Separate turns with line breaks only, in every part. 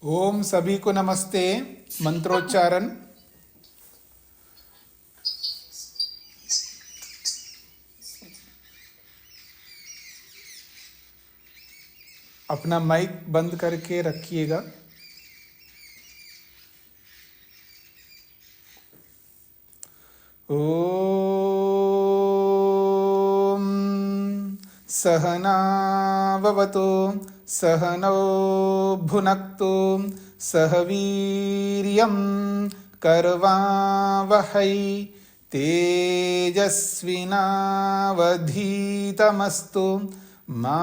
ओम सभी को नमस्ते। मंत्रोच्चारण। अपना माइक बंद करके रखिएगा। ओम सहना भवतु सहनौ भुनक्तु सह वीर्यं करवावहै तेजस्विनावधीतमस्तु मा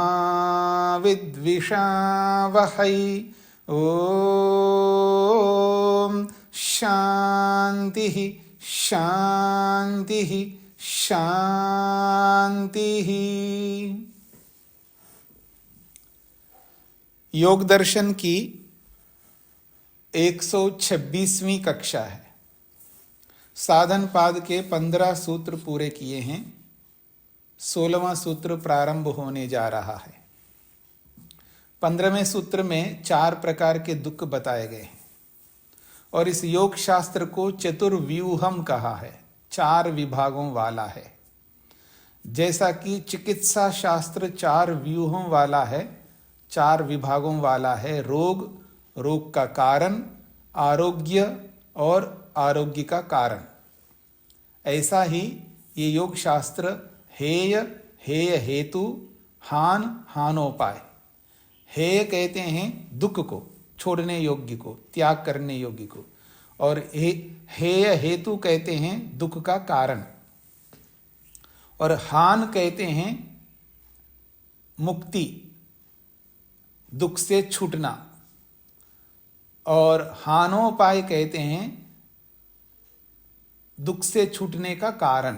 विद्विषावहै। ओम शांति शांति शांति। योग दर्शन की 126वीं कक्षा है। साधन पाद के 15 सूत्र पूरे किए हैं। 16वां सूत्र प्रारंभ होने जा रहा है। 15वें सूत्र में 4 प्रकार के दुख बताए गए हैं और इस योग शास्त्र को चतुर्व्यूहम कहा है, 4 विभागों वाला है। जैसा कि चिकित्सा शास्त्र 4 व्यूहों वाला है, 4 विभागों वाला है। रोग, रोग का कारण, आरोग्य और आरोग्य का कारण। ऐसा ही ये योग शास्त्र हेय, हेय हेतु, हान, हानोपाय। हेय कहते हैं दुख को, छोड़ने योग्य को, त्याग करने योग्य को, और हेय हेतु कहते हैं दुख का कारण, और हान कहते हैं मुक्ति, दुख से छूटना, और हानोपाय कहते हैं दुख से छूटने का कारण।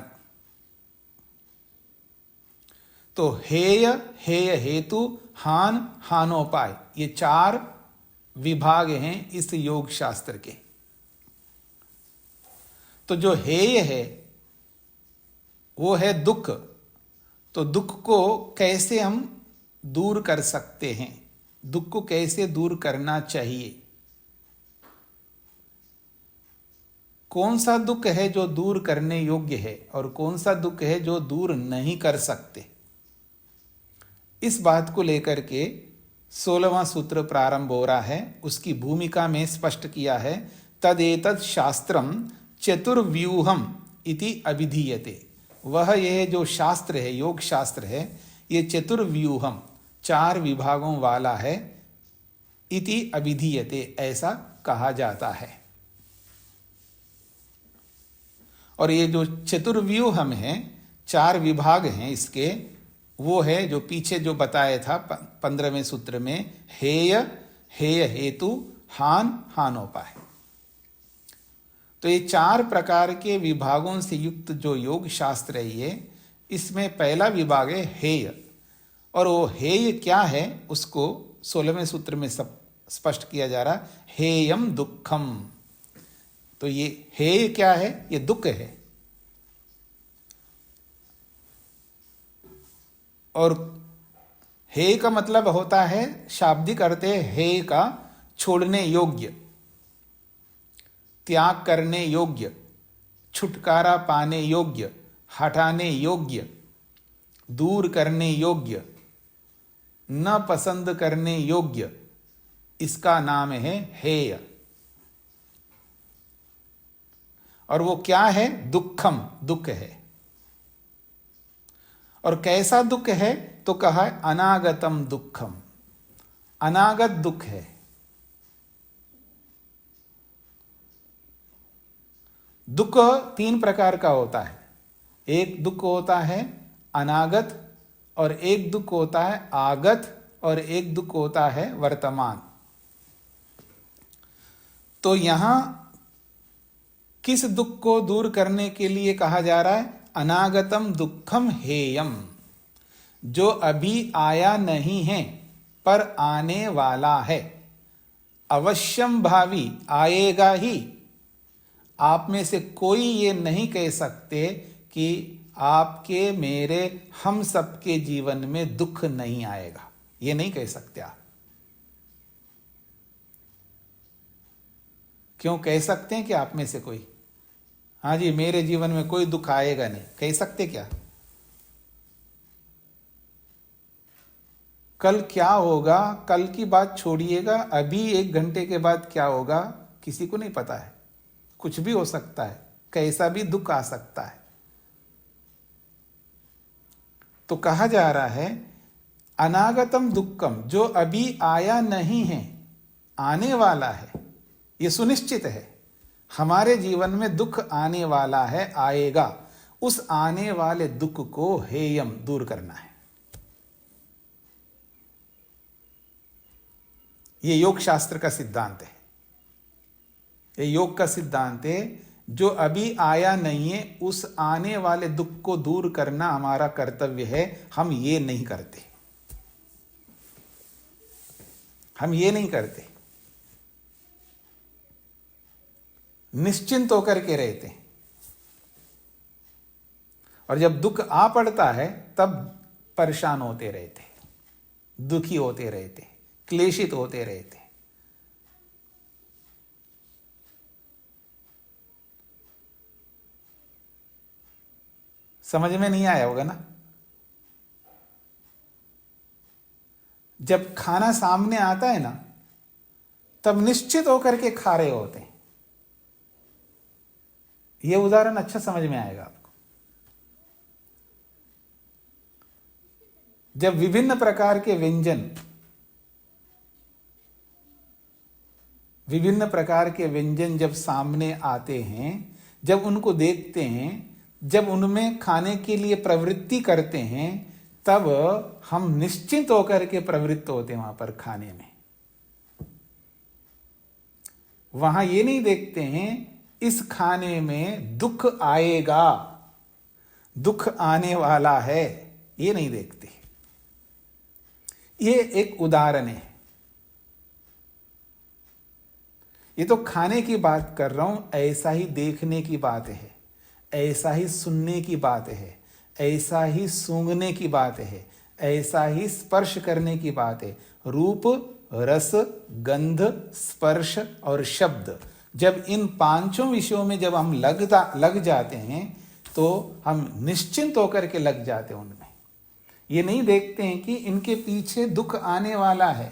तो हेय, हेय हेतु, हान, हानोपाय, ये 4 विभाग हैं इस योग शास्त्र के। तो जो हेय है वो है दुख। तो दुख को कैसे हम दूर कर सकते हैं, दुख को कैसे दूर करना चाहिए, कौन सा दुख है जो दूर करने योग्य है और कौन सा दुख है जो दूर नहीं कर सकते, इस बात को लेकर के 16वां सूत्र प्रारंभ हो रहा है। उसकी भूमिका में स्पष्ट किया है, तदेतत् शास्त्रम चतुर्व्यूहम इति अभिधीयते। वह यह जो शास्त्र है, योग शास्त्र है, ये चतुर्व्यूहम, 4 विभागों वाला है, इति अभिधीयते, ऐसा कहा जाता है। और ये जो चतुर्व्यूहम है, 4 विभाग हैं इसके, वो है जो पीछे जो बताया था 15वें सूत्र में, हेय, हेय हेतु, हान, हानोपाय। तो ये 4 प्रकार के विभागों से युक्त जो योग शास्त्र है ये, इसमें पहला विभाग है हेय। और वो हेय क्या है उसको 16वें सूत्र में सब स्पष्ट किया जा रहा, हेयम दुखम। तो ये हेय क्या है, ये दुख है। और हेय का मतलब होता है, शाब्दिक अर्थ है हेय का छोड़ने योग्य, त्याग करने योग्य, छुटकारा पाने योग्य, हटाने योग्य, दूर करने योग्य, न पसंद करने योग्य, इसका नाम है हेय। और वो क्या है, दुखम, दुख है। और कैसा दुख है, तो कहा अनागतम दुखम, अनागत दुख है। दुख 3 प्रकार का होता है। एक दुख होता है अनागत, और एक दुख होता है आगत, और एक दुख होता है वर्तमान। तो यहां किस दुख को दूर करने के लिए कहा जा रहा है, अनागतम दुखम हेयम, जो अभी आया नहीं है पर आने वाला है, अवश्यम भावी, आएगा ही। आप में से कोई ये नहीं कह सकते कि आपके, मेरे, हम सबके जीवन में दुख नहीं आएगा, ये नहीं कह सकते आप। क्यों कह सकते हैं कि आप में से कोई, हाँ जी मेरे जीवन में कोई दुख आएगा नहीं, कह सकते क्या? कल क्या होगा, कल की बात छोड़िएगा, अभी 1 घंटे के बाद क्या होगा किसी को नहीं पता है। कुछ भी हो सकता है, कैसा भी दुख आ सकता है। तो कहा जा रहा है अनागतम दुक्खम, जो अभी आया नहीं है, आने वाला है, ये सुनिश्चित है। हमारे जीवन में दुख आने वाला है, आएगा। उस आने वाले दुख को हेयम, दूर करना है। ये योग शास्त्र का सिद्धांत है, ये योग का सिद्धांत है। जो अभी आया नहीं है, उस आने वाले दुख को दूर करना हमारा कर्तव्य है। हम ये नहीं करते, हम ये नहीं करते। निश्चिंत होकर के रहते हैं, और जब दुख आ पड़ता है तब परेशान होते रहते, दुखी होते रहते, क्लेशित होते रहते। समझ में नहीं आया होगा ना? जब खाना सामने आता है ना, तब निश्चित होकर के खा रहे होते हैं। यह उदाहरण अच्छा समझ में आएगा आपको। जब विभिन्न प्रकार के व्यंजन, विभिन्न प्रकार के व्यंजन जब सामने आते हैं, जब उनको देखते हैं, जब उनमें खाने के लिए प्रवृत्ति करते हैं, तब हम निश्चित होकर के प्रवृत्त होते हैं वहां पर खाने में। वहां ये नहीं देखते हैं इस खाने में दुख आएगा, दुख आने वाला है, ये नहीं देखते। ये एक उदाहरण है। ये तो खाने की बात कर रहा हूं, ऐसा ही देखने की बात है, ऐसा ही सुनने की बात है, ऐसा ही सूंघने की बात है, ऐसा ही स्पर्श करने की बात है। रूप, रस, गंध, स्पर्श और शब्द, जब इन पांचों विषयों में जब हम लग जाते हैं, तो हम निश्चिंत होकर के लग जाते हैं उनमें। ये नहीं देखते हैं कि इनके पीछे दुख आने वाला है।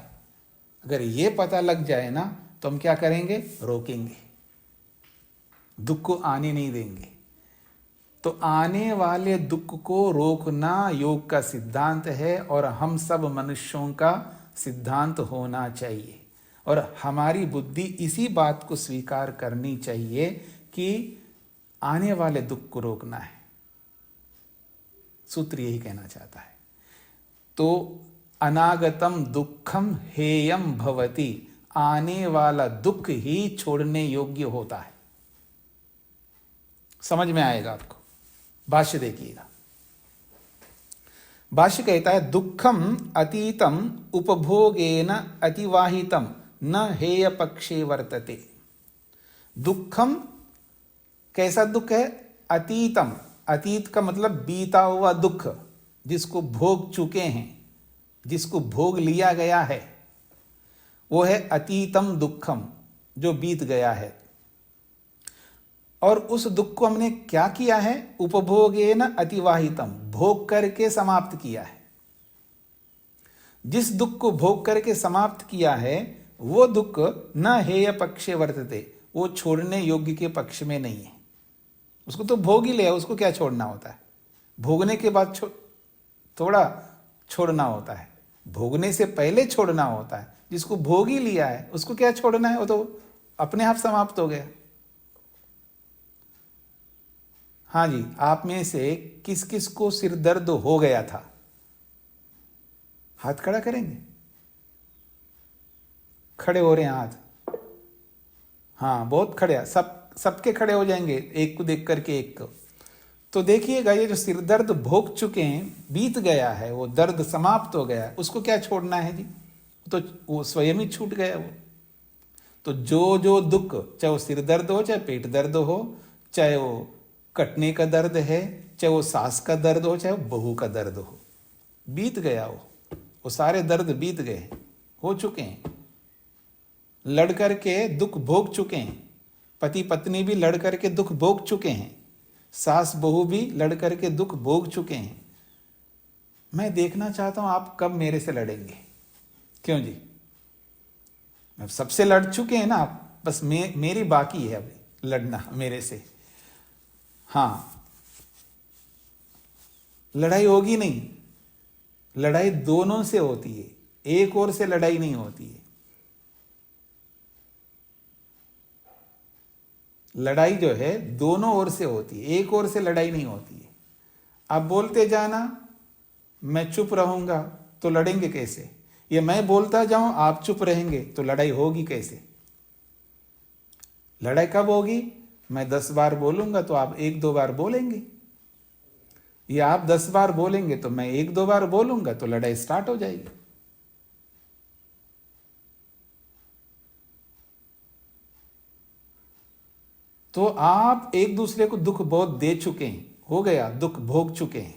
अगर ये पता लग जाए ना, तो हम क्या करेंगे? रोकेंगे, दुख को आने नहीं देंगे। तो आने वाले दुख को रोकना योग का सिद्धांत है, और हम सब मनुष्यों का सिद्धांत होना चाहिए। और हमारी बुद्धि इसी बात को स्वीकार करनी चाहिए कि आने वाले दुख को रोकना है। सूत्र यही कहना चाहता है। तो अनागतम दुखम हेयम भवति, आने वाला दुख ही छोड़ने योग्य होता है। समझ में आएगा आपको? भाष्य देखिएगा। भाष्य कहता है दुखम अतीतम उपभोगेन अतिवाहितम न हेय पक्षे वर्तते। दुखम कैसा दुख है? अतीतम, अतीत का मतलब बीता हुआ दुख, जिसको भोग चुके हैं, जिसको भोग लिया गया है, वो है अतीतम दुखम, जो बीत गया है। और उस दुख को हमने क्या किया है? उपभोगेन अतिवाहितम, भोग करके समाप्त किया है। जिस दुख को भोग करके समाप्त किया है, वो दुख न हेय पक्षे वर्तते, वो छोड़ने योग्य के पक्ष में नहीं है। उसको तो भोग ही लिया, उसको क्या छोड़ना होता है? भोगने के बाद थोड़ा छोड़ना होता है, भोगने से पहले छोड़ना होता है। जिसको भोग ही लिया है, उसको क्या छोड़ना है? वो तो अपने आप समाप्त हो गया। हाँ जी, आप में से किस किस को सिर दर्द हो गया था? हाथ खड़ा करेंगे। खड़े हो रहे हैं हाथ? हाँ, बहुत खड़े, सबके खड़े हो जाएंगे, एक को देख करके एक को। तो देखिएगा, ये जो सिर दर्द भोग चुके हैं, बीत गया है, वो दर्द समाप्त हो गया है, उसको क्या छोड़ना है जी? तो वो स्वयं ही छूट गया वो। तो जो जो दुख, चाहे वो सिर दर्द हो, चाहे पेट दर्द हो, चाहे वो कटने का दर्द है, चाहे वो सास का दर्द हो, चाहे वो बहू का दर्द हो, बीत गया वो सारे दर्द बीत गए, हो चुके हैं, लड़ करके दुख भोग चुके हैं। पति पत्नी भी लड़ करके दुख भोग चुके हैं, सास बहू भी लड़ करके दुख भोग चुके हैं। मैं देखना चाहता हूं आप कब मेरे से लड़ेंगे। क्यों जी? अब सबसे लड़ चुके हैं ना आप, बस मेरी बाकी है अभी लड़ना मेरे से। हाँ, लड़ाई होगी नहीं, लड़ाई दोनों से होती है, एक ओर से लड़ाई नहीं होती है। लड़ाई जो है दोनों ओर से होती है, एक ओर से लड़ाई नहीं होती है। आप बोलते जाना, मैं चुप रहूंगा तो लड़ेंगे कैसे? या मैं बोलता जाऊं आप चुप रहेंगे तो लड़ाई होगी कैसे? लड़ाई कब होगी? मैं 10 बार बोलूंगा तो आप 1-2 बार बोलेंगे, या आप 10 बार बोलेंगे तो मैं 1-2 बार बोलूंगा, तो लड़ाई स्टार्ट हो जाएगी। तो आप एक दूसरे को दुख बहुत दे चुके हैं, हो गया, दुख भोग चुके हैं।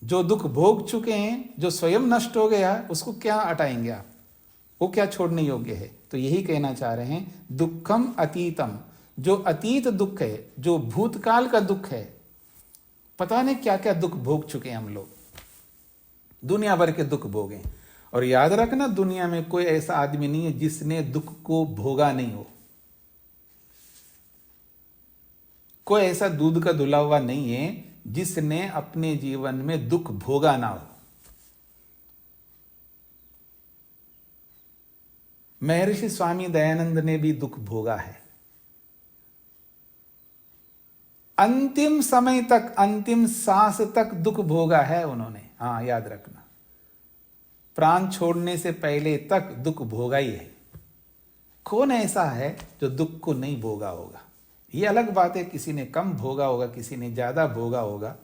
जो दुख भोग चुके हैं, जो स्वयं नष्ट हो गया, उसको क्या हटाएंगे आप? वो क्या छोड़ने योग्य है? तो यही कहना चाह रहे हैं, दुखम अतीतम। जो अतीत दुख है, जो भूतकाल का दुख है, पता नहीं क्या क्या दुख भोग चुके हैं हम लोग, दुनिया भर के दुख भोगे। और याद रखना, दुनिया में कोई ऐसा आदमी नहीं है जिसने दुख को भोगा नहीं हो। कोई ऐसा दूध का धुला हुआ नहीं है जिसने अपने जीवन में दुख भोगा ना हो। महर्षि स्वामी दयानंद ने भी दुख भोगा है, अंतिम समय तक, अंतिम सांस तक दुख भोगा है उन्होंने। हाँ, याद रखना, प्राण छोड़ने से पहले तक दुख भोगा ही है। कौन ऐसा है जो दुख को नहीं भोगा होगा? ये अलग बात है, किसी ने कम भोगा होगा, किसी ने ज्यादा भोगा होगा,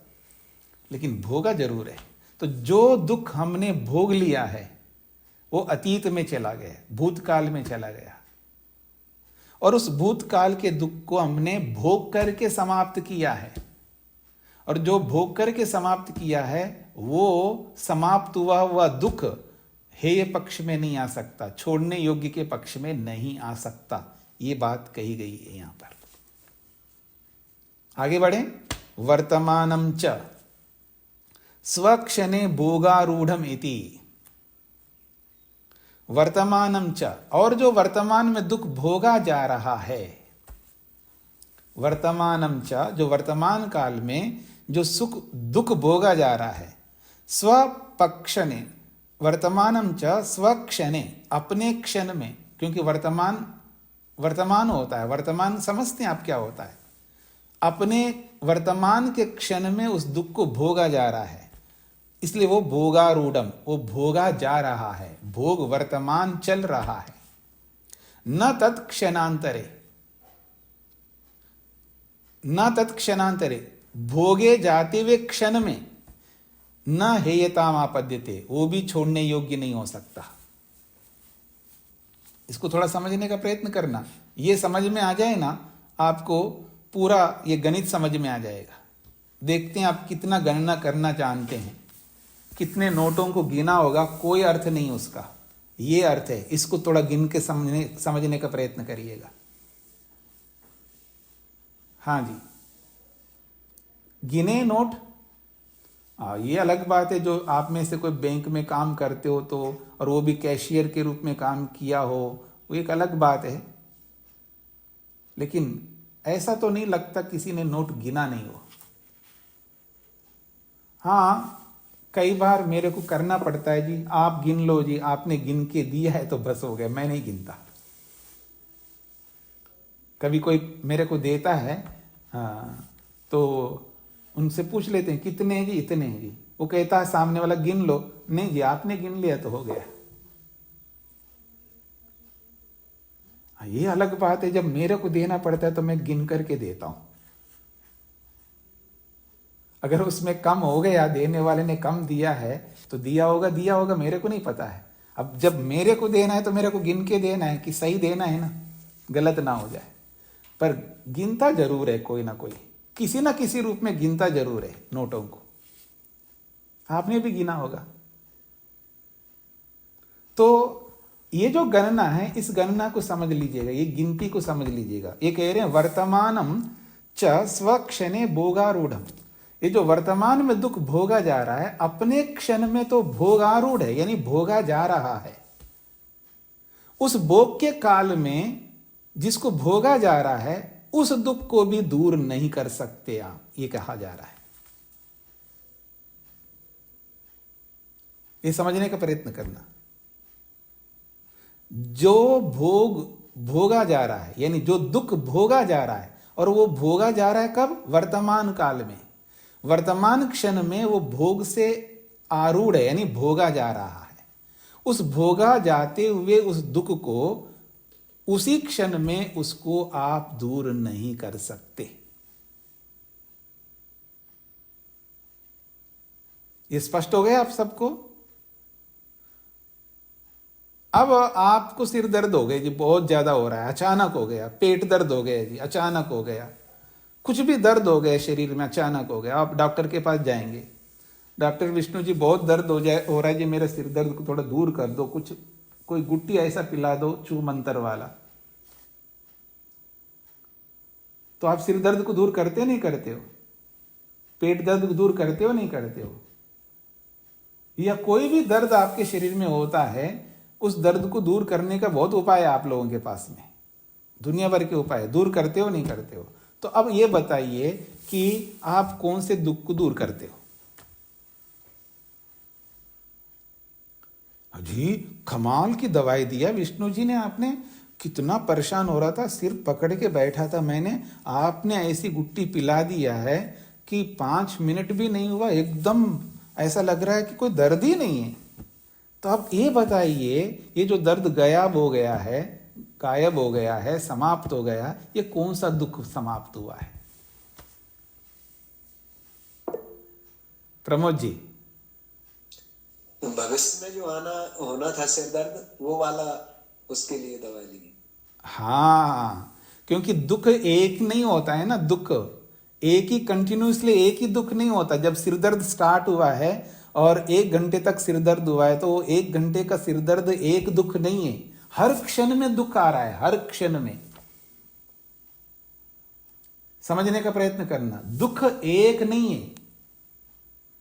लेकिन भोगा जरूर है। तो जो दुख हमने भोग लिया है वो अतीत में चला गया, भूतकाल में चला गया, और उस भूतकाल के दुख को हमने भोग करके समाप्त किया है। और जो भोग करके समाप्त किया है, वो समाप्त हुआ हुआ दुख हेय पक्ष में नहीं आ सकता, छोड़ने योग्य के पक्ष में नहीं आ सकता। ये बात कही गई है यहां पर। आगे बढ़े। वर्तमानम च स्वक्षणे भोगारूढ़म इति। वर्तमानम च, और जो वर्तमान में दुख भोगा जा रहा है, वर्तमानम च, जो वर्तमान काल में जो सुख दुख भोगा जा रहा है, स्वपक्षणे, वर्तमानम च स्वक्षणे, अपने क्षण में, क्योंकि वर्तमान वर्तमान होता है, वर्तमान समझते हैं आप क्या होता है, अपने वर्तमान के क्षण में उस दुख को भोगा जा रहा है, इसलिए वो भोगारूढ़म, वो भोगा जा रहा है, भोग वर्तमान चल रहा है। न तत्क्षणांतरे, न तत्क्षणांतरे, भोगे जाते हुए क्षण में न हेयताम आपद्यते, वो भी छोड़ने योग्य नहीं हो सकता। इसको थोड़ा समझने का प्रयत्न करना, ये समझ में आ जाए ना आपको, पूरा ये गणित समझ में आ जाएगा। देखते हैं आप कितना गणना करना जानते हैं, कितने नोटों को गिना होगा, कोई अर्थ नहीं उसका, ये अर्थ है। इसको थोड़ा गिन के समझने का प्रयत्न करिएगा। हाँ जी, गिने नोट। ये अलग बात है, जो आप में से कोई बैंक में काम करते हो तो, और वो भी कैशियर के रूप में काम किया हो, वो एक अलग बात है, लेकिन ऐसा तो नहीं लगता किसी ने नोट गिना नहीं हो। हाँ, कई बार मेरे को करना पड़ता है, जी आप गिन लो, जी आपने गिन के दिया है तो बस हो गया, मैं नहीं गिनता। कभी कोई मेरे को देता है, हाँ, तो उनसे पूछ लेते हैं कितने हैं जी, इतने हैं जी। वो कहता है सामने वाला गिन लो, नहीं जी आपने गिन लिया तो हो गया। ये अलग बात है, जब मेरे को देना पड़ता है तो मैं गिन करके देता हूं। अगर उसमें कम हो गया, देने वाले ने कम दिया है तो दिया होगा, मेरे को नहीं पता है। अब जब मेरे को देना है तो मेरे को गिन के देना है कि सही देना है ना, गलत ना हो जाए। पर गिनता जरूर है, कोई ना कोई, किसी ना किसी रूप में गिनता जरूर है नोटों को। आपने भी गिना होगा। तो ये जो गणना है, इस गणना को समझ लीजिएगा, ये गिनती को समझ लीजिएगा। ये कह रहे हैं वर्तमानम च स्वक्षणे भोगारूढ़। ये जो वर्तमान में दुख भोगा जा रहा है, अपने क्षण में तो भोगारूढ़ है, यानी भोगा जा रहा है। उस भोग के काल में जिसको भोगा जा रहा है, उस दुख को भी दूर नहीं कर सकते आप, ये कहा जा रहा है। ये समझने का प्रयत्न करना। जो भोग भोगा जा रहा है, यानी जो दुख भोगा जा रहा है, और वो भोगा जा रहा है कब? वर्तमान काल में। वर्तमान क्षण में वो भोग से आरूढ़ है, यानी भोगा जा रहा है। उस भोगा जाते हुए उस दुख को उसी क्षण में उसको आप दूर नहीं कर सकते। ये स्पष्ट हो गया आप सबको? अब आपको सिर दर्द हो गया जी, बहुत ज्यादा हो रहा है, अचानक हो गया। पेट दर्द हो गया जी, अचानक हो गया। कुछ भी दर्द हो गया शरीर में, अचानक हो गया। आप डॉक्टर के पास जाएंगे, डॉक्टर विष्णु जी बहुत दर्द हो रहा है जी, मेरे सिर दर्द को थोड़ा दूर कर दो, कुछ कोई गुट्टी ऐसा पिला दो चू मंत्र वाला। तो आप सिर दर्द को दूर करते नहीं करते हो? पेट दर्द को दूर करते हो नहीं करते हो? या कोई भी दर्द आपके शरीर में होता है, उस दर्द को दूर करने का बहुत उपाय है आप लोगों के पास में, दुनिया भर के उपाय। दूर करते हो नहीं करते हो? तो अब ये बताइए कि आप कौन से दुख को दूर करते हो? जी कमाल की दवाई दिया विष्णु जी ने। आपने कितना परेशान हो रहा था, सिर पकड़ के बैठा था मैंने, आपने ऐसी गुट्टी पिला दिया है कि 5 मिनट भी नहीं हुआ, एकदम ऐसा लग रहा है कि कोई दर्द ही नहीं है। तो अब ये बताइए, ये जो दर्द गायब हो गया है, समाप्त हो गया, ये कौन सा दुख समाप्त हुआ है? प्रमोद जी।
भविष्य में जो होना था सिर दर्द, वो वाला, उसके लिए दवा ली।
हाँ, क्योंकि दुख एक नहीं होता है ना, दुख एक ही कंटिन्यूसली एक ही दुख नहीं होता। जब सिर दर्द स्टार्ट हुआ है और 1 घंटे तक सिर दर्द हुआ है, तो वो 1 घंटे का सिर दर्द एक दुख नहीं है, हर क्षण में दुख आ रहा है, हर क्षण में। समझने का प्रयत्न करना, दुख एक नहीं है,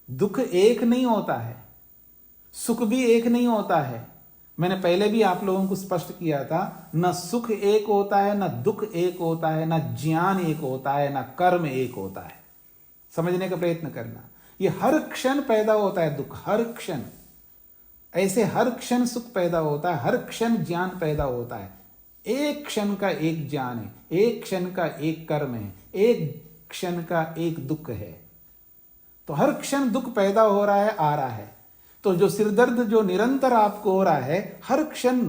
दुख एक नहीं होता है, सुख भी एक नहीं होता है। मैंने पहले भी आप लोगों को स्पष्ट किया था, न सुख एक होता है, न दुख एक होता है, न ज्ञान एक होता है, न कर्म एक होता है। समझने का प्रयत्न करना, ये हर क्षण पैदा होता है दुख, हर क्षण। ऐसे हर क्षण सुख पैदा होता है, हर क्षण ज्ञान पैदा होता है। एक क्षण का एक ज्ञान है, एक क्षण का एक कर्म है, एक क्षण का एक दुख है। तो हर क्षण दुख पैदा हो रहा है, आ रहा है। तो जो सिरदर्द जो निरंतर आपको हो रहा है, हर क्षण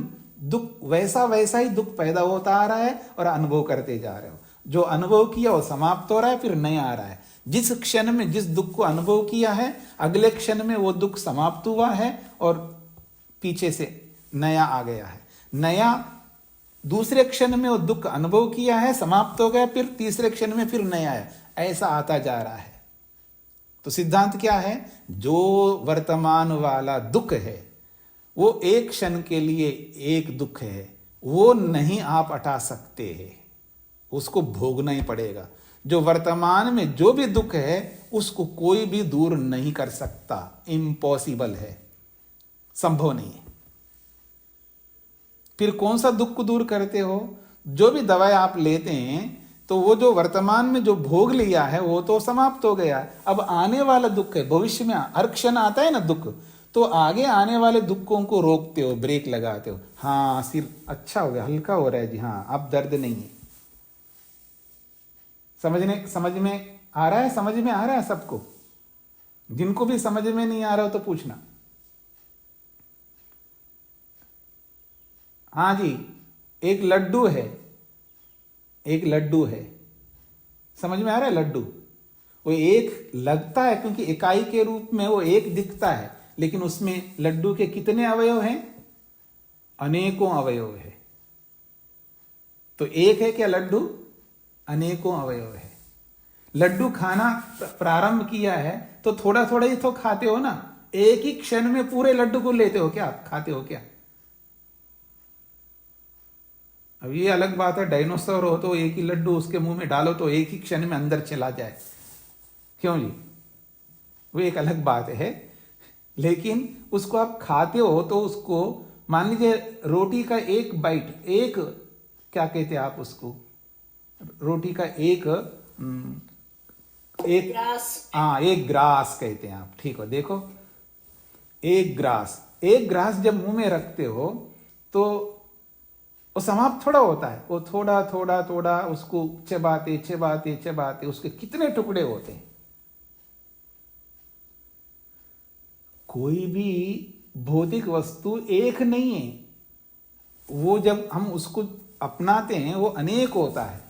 दुख वैसा वैसा ही दुख पैदा होता आ रहा है और अनुभव करते जा रहे हो। जो अनुभव किया वो समाप्त हो रहा है, फिर नया आ रहा है। जिस क्षण में जिस दुख को अनुभव किया है, अगले क्षण में वो दुख समाप्त हुआ है और पीछे से नया आ गया है। नया दूसरे क्षण में वो दुख अनुभव किया है, समाप्त हो गया, फिर तीसरे क्षण में फिर नया है, ऐसा आता जा रहा है। तो सिद्धांत क्या है? जो वर्तमान वाला दुख है वो एक क्षण के लिए एक दुख है, वो नहीं आप हटा सकते हैं, उसको भोगना ही पड़ेगा। जो वर्तमान में जो भी दुख है उसको कोई भी दूर नहीं कर सकता, इम्पॉसिबल है, संभव नहीं है। फिर कौन सा दुख को दूर करते हो? जो भी दवाई आप लेते हैं, तो वो जो वर्तमान में जो भोग लिया है वो तो समाप्त हो गया। अब आने वाला दुख है, भविष्य में हर क्षण आता है ना दुख, तो आगे आने वाले दुखों को रोकते हो, ब्रेक लगाते हो। हाँ सिर अच्छा हो गया, हल्का हो रहा है जी, हाँ अब दर्द नहीं है। समझ में आ रहा है? समझ में आ रहा है सबको? जिनको भी समझ में नहीं आ रहा हो तो पूछना। हाँ जी, एक लड्डू है, एक लड्डू है, समझ में आ रहा है? लड्डू वो एक लगता है क्योंकि इकाई के रूप में वो एक दिखता है, लेकिन उसमें लड्डू के कितने अवयव हैं? अनेकों अवयव है। तो एक है क्या लड्डू? अनेकों अवयव है। लड्डू खाना प्रारंभ किया है तो थोड़ा थोड़ा ही तो खाते हो ना, एक ही क्षण में पूरे लड्डू को लेते हो क्या? आप खाते हो क्या? अब ये अलग बात है, डायनासोर हो तो एक ही लड्डू उसके मुंह में डालो तो एक ही क्षण में अंदर चला जाए, क्यों जी, वो एक अलग बात है। लेकिन उसको आप खाते हो तो उसको, मान लीजिए रोटी का एक बाइट, एक क्या कहते हैं आप उसको, रोटी का एक एक ग्रास कहते हैं आप, ठीक हो, देखो एक ग्रास जब मुंह में रखते हो तो वो समाप्त थोड़ा होता है, वो थोड़ा थोड़ा थोड़ा उसको चबाते चबाते चबाते उसके कितने टुकड़े होते हैं। कोई भी भौतिक वस्तु एक नहीं है, वो जब हम उसको अपनाते हैं वो अनेक होता है।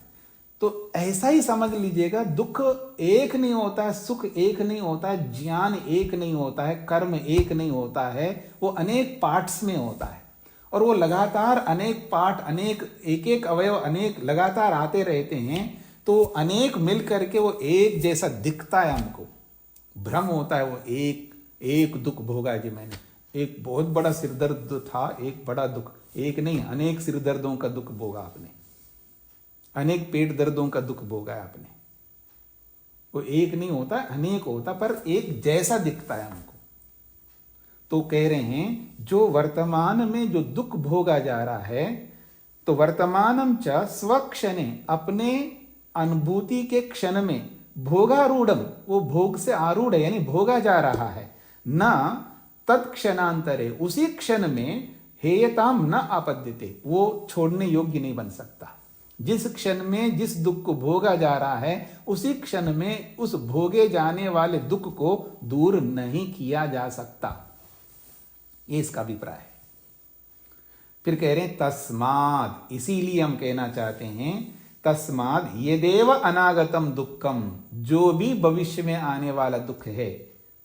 तो ऐसा ही समझ लीजिएगा, दुख एक नहीं होता है, सुख एक नहीं होता है, ज्ञान एक नहीं होता है, कर्म एक नहीं होता है, वो अनेक पार्ट्स में होता है। और वो लगातार अनेक पार्ट, अनेक एक एक अवयव अनेक लगातार आते रहते हैं, तो अनेक मिल करके वो एक जैसा दिखता है। हमको भ्रम होता है, वो एक दुख भोगा जी मैंने, एक बहुत बड़ा सिरदर्द था, एक बड़ा दुख, एक नहीं अनेक सिरदर्दों का दुख भोगा आपने, अनेक पेट दर्दों का दुख भोगा है आपने। वो एक नहीं होता, अनेक होता, पर एक जैसा दिखता है हमको। तो कह रहे हैं जो वर्तमान में जो दुख भोगा जा रहा है, तो वर्तमानम च स्वक्षणे, अपने अनुभूति के क्षण में, भोगारूढ़म, वो भोग से आरूढ़ है यानी भोगा जा रहा है, न तत्क्षणांतरे, उसी क्षण में हेयताम न आपद्यते, वो छोड़ने योग्य नहीं बन सकता। जिस क्षण में जिस दुख को भोगा जा रहा है, उसी क्षण में उस भोगे जाने वाले दुख को दूर नहीं किया जा सकता, ये इसका अभिप्राय है। फिर कह रहे हैं तस्माद, इसीलिए हम कहना चाहते हैं तस्माद यदेव अनागतम दुक्खम, जो भी भविष्य में आने वाला दुख है,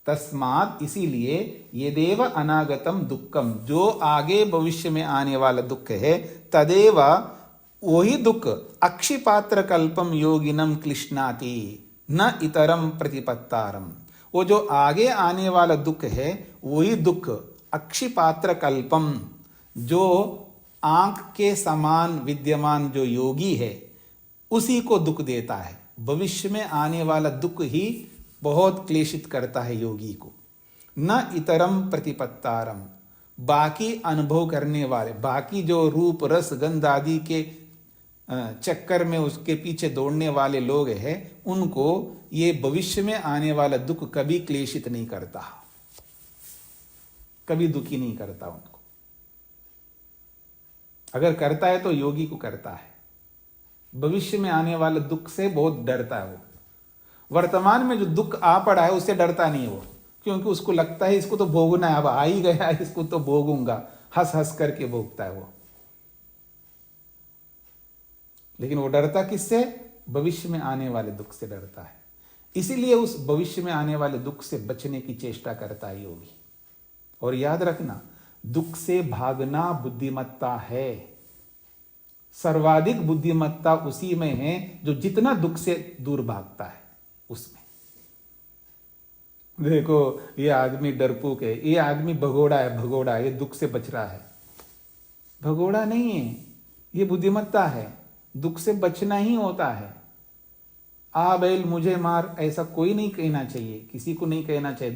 तस्माद इसीलिए यदेव अनागतम दुक्खम, जो आगे भविष्य में आने वाला दुख है, तदेव वही दुख अक्षिपात्र कल्पम योगिनम क्लिश्नाति न इतरम प्रतिपत्तारम, वो जो आगे आने वाला दुख है वही दुख अक्षिपात्र कल्पम, जो आंख के समान विद्यमान जो योगी है उसी को दुख देता है। भविष्य में आने वाला दुख ही बहुत क्लेशित करता है योगी को। न इतरम प्रतिपत्तारम, बाकी अनुभव करने वाले, बाकी जो रूप रस गंध आदि के चक्कर में उसके पीछे दौड़ने वाले लोग हैं, उनको ये भविष्य में आने वाला दुख कभी क्लेशित नहीं करता, कभी दुखी नहीं करता उनको। अगर करता है तो योगी को करता है, भविष्य में आने वाले दुख से बहुत डरता है वो। वर्तमान में जो दुख आ पड़ा है उससे डरता नहीं है वो, क्योंकि उसको लगता है इसको तो भोगना है, अब आ ही गया है इसको तो भोगूंगा, हंस हंस करके भोगता है वो। लेकिन वो डरता किससे? भविष्य में आने वाले दुख से डरता है। इसीलिए उस भविष्य में आने वाले दुख से बचने की चेष्टा करता है योगी। और याद रखना, दुख से भागना बुद्धिमत्ता है। सर्वाधिक बुद्धिमत्ता उसी में है जो जितना दुख से दूर भागता है उसमें। देखो ये आदमी डरपोक है, ये आदमी भगोड़ा है, भगोड़ा, ये दुख से बच रहा है। भगोड़ा नहीं है, ये बुद्धिमत्ता है। दुख से बचना ही होता है। आ बैल मुझे मार, ऐसा कोई नहीं कहना चाहिए, किसी को नहीं कहना चाहिए।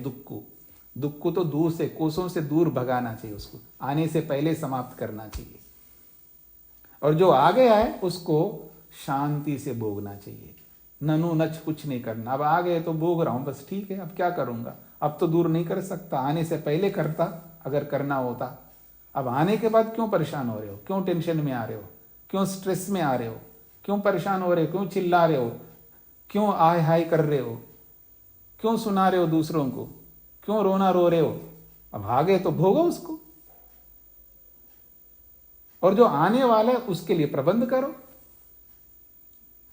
दुख को तो दूर से, कोसों से दूर भगाना चाहिए, उसको आने से पहले समाप्त करना चाहिए। और जो आ गया है उसको शांति से भोगना चाहिए, ननु नच कुछ नहीं करना। अब आ गए तो भोग रहा हूं, बस ठीक है, अब क्या करूंगा, अब तो दूर नहीं कर सकता, आने से पहले करता अगर करना होता। अब आने के बाद क्यों परेशान हो रहे हो, क्यों टेंशन में आ रहे हो, क्यों स्ट्रेस में आ रहे हो, क्यों परेशान हो रहे हो, क्यों चिल्ला रहे हो, क्यों आय हाय कर रहे हो, क्यों सुना रहे हो दूसरों को, क्यों रोना रो रहे हो। अब आ गए तो भोगो उसको, और जो आने वाला है उसके लिए प्रबंध करो।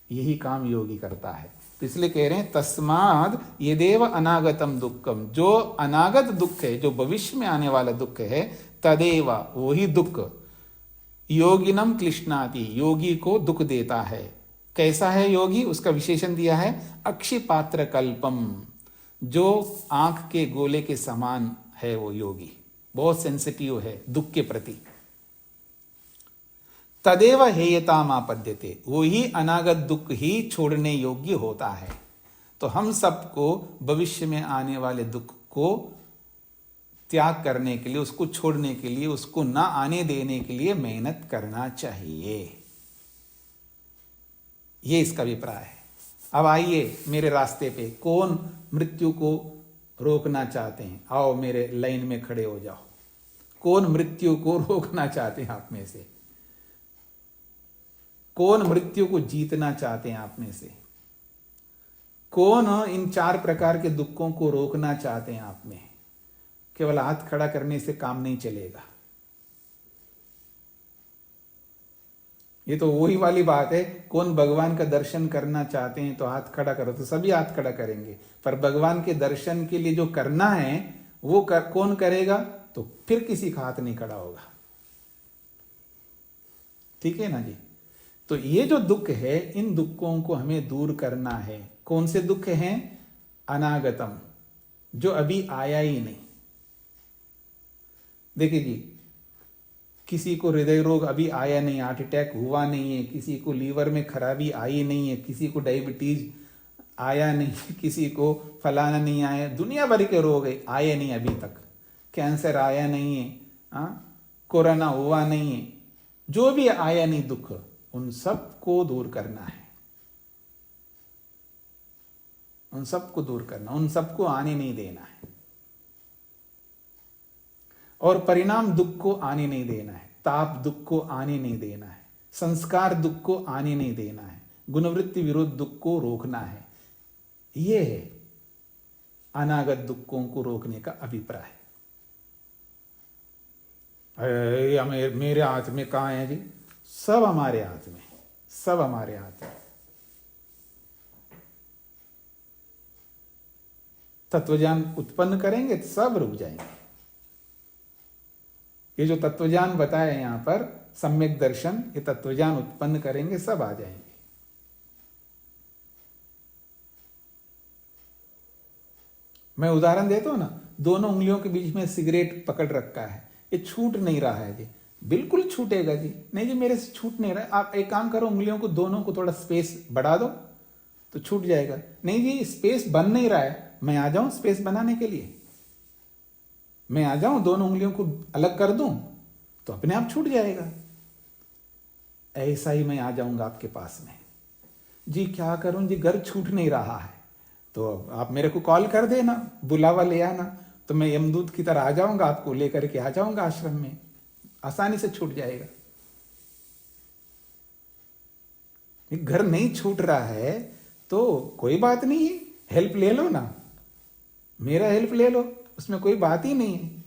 यही काम योगी करता है। तो इसलिए कह रहे हैं तस्माद यदेव अनागतम दुक्खम, जो अनागत दुख है, जो भविष्य में आने वाला दुख है, तदेव वही दुख योगिनम क्लिश्नाति, योगी को दुख देता है। कैसा है योगी? उसका विशेषण दिया है अक्षिपात्र कल्पम, जो आंख के गोले के समान है वो योगी, बहुत सेंसिटिव है दुख के प्रति। तदेव हेयताम आपद्यते, वो ही अनागत दुख ही छोड़ने योग्य होता है। तो हम सबको भविष्य में आने वाले दुख को त्याग करने के लिए, उसको छोड़ने के लिए, उसको ना आने देने के लिए मेहनत करना चाहिए। ये इसका अभिप्राय है। अब आइए मेरे रास्ते पे, कौन मृत्यु को रोकना चाहते हैं? आओ मेरे लाइन में खड़े हो जाओ। कौन मृत्यु को रोकना चाहते हैं आप में से? कौन मृत्यु को जीतना चाहते हैं आप में से? कौन इन 4 प्रकार के दुखों को रोकना चाहते हैं आप में? केवल हाथ खड़ा करने से काम नहीं चलेगा। ये तो वही वाली बात है, कौन भगवान का दर्शन करना चाहते हैं तो हाथ खड़ा करो, तो सभी हाथ खड़ा करेंगे। पर भगवान के दर्शन के लिए जो करना है वो कौन करेगा? तो फिर किसी का हाथ नहीं खड़ा होगा। ठीक है ना जी? तो ये जो दुख है, इन दुखों को हमें दूर करना है। कौन से दुख हैं? अनागतम, जो अभी आया ही नहीं। देखिए जी, किसी को हृदय रोग अभी आया नहीं, हार्ट अटैक हुआ नहीं है, किसी को लीवर में खराबी आई नहीं है, किसी को डायबिटीज आया नहीं, किसी को फलाना नहीं आया, दुनिया भर के रोग आए नहीं अभी तक, कैंसर आया नहीं है, कोरोना हुआ नहीं है, जो भी आया नहीं दुख, उन सबको दूर करना है। उन सबको दूर करना, उन सबको आने नहीं देना है। और परिणाम दुख को आने नहीं देना है, ताप दुख को आने नहीं देना है, संस्कार दुख को आने नहीं देना है, गुणवृत्ति विरोध दुख को रोकना है। यह है अनागत दुखों को रोकने का अभिप्राय। मेरे हाथ में कहाँ है जी? सब हमारे हाथ में, सब हमारे हाथ में। तत्वज्ञान उत्पन्न करेंगे तो सब रुक जाएंगे। ये जो तत्वज्ञान बताया यहां पर, सम्यक दर्शन, ये तत्वज्ञान उत्पन्न करेंगे, सब आ जाएंगे। मैं उदाहरण देता हूं ना, दोनों उंगलियों के बीच में सिगरेट पकड़ रखा है, ये छूट नहीं रहा है जी, बिल्कुल छूटेगा जी? नहीं जी, मेरे से छूट नहीं रहा है। आप एक काम करो, उंगलियों को दोनों को थोड़ा स्पेस बढ़ा दो तो छूट जाएगा। नहीं जी, स्पेस बन नहीं रहा है, मैं आ जाऊं स्पेस बनाने के लिए, मैं आ जाऊं, दोनों उंगलियों को अलग कर दूं तो अपने आप छूट जाएगा। ऐसा ही मैं आ जाऊंगा आपके पास में। जी क्या करूं जी, घर छूट नहीं रहा है, तो आप मेरे को कॉल कर देना, बुलावा ले आना, तो मैं यमदूत की तरह आ जाऊंगा, आपको लेकर के आ जाऊंगा आश्रम में, आसानी से छूट जाएगा। घर नहीं छूट रहा है तो कोई बात नहीं है, हेल्प ले लो ना, मेरा हेल्प ले लो, उसमें कोई बात ही नहीं है।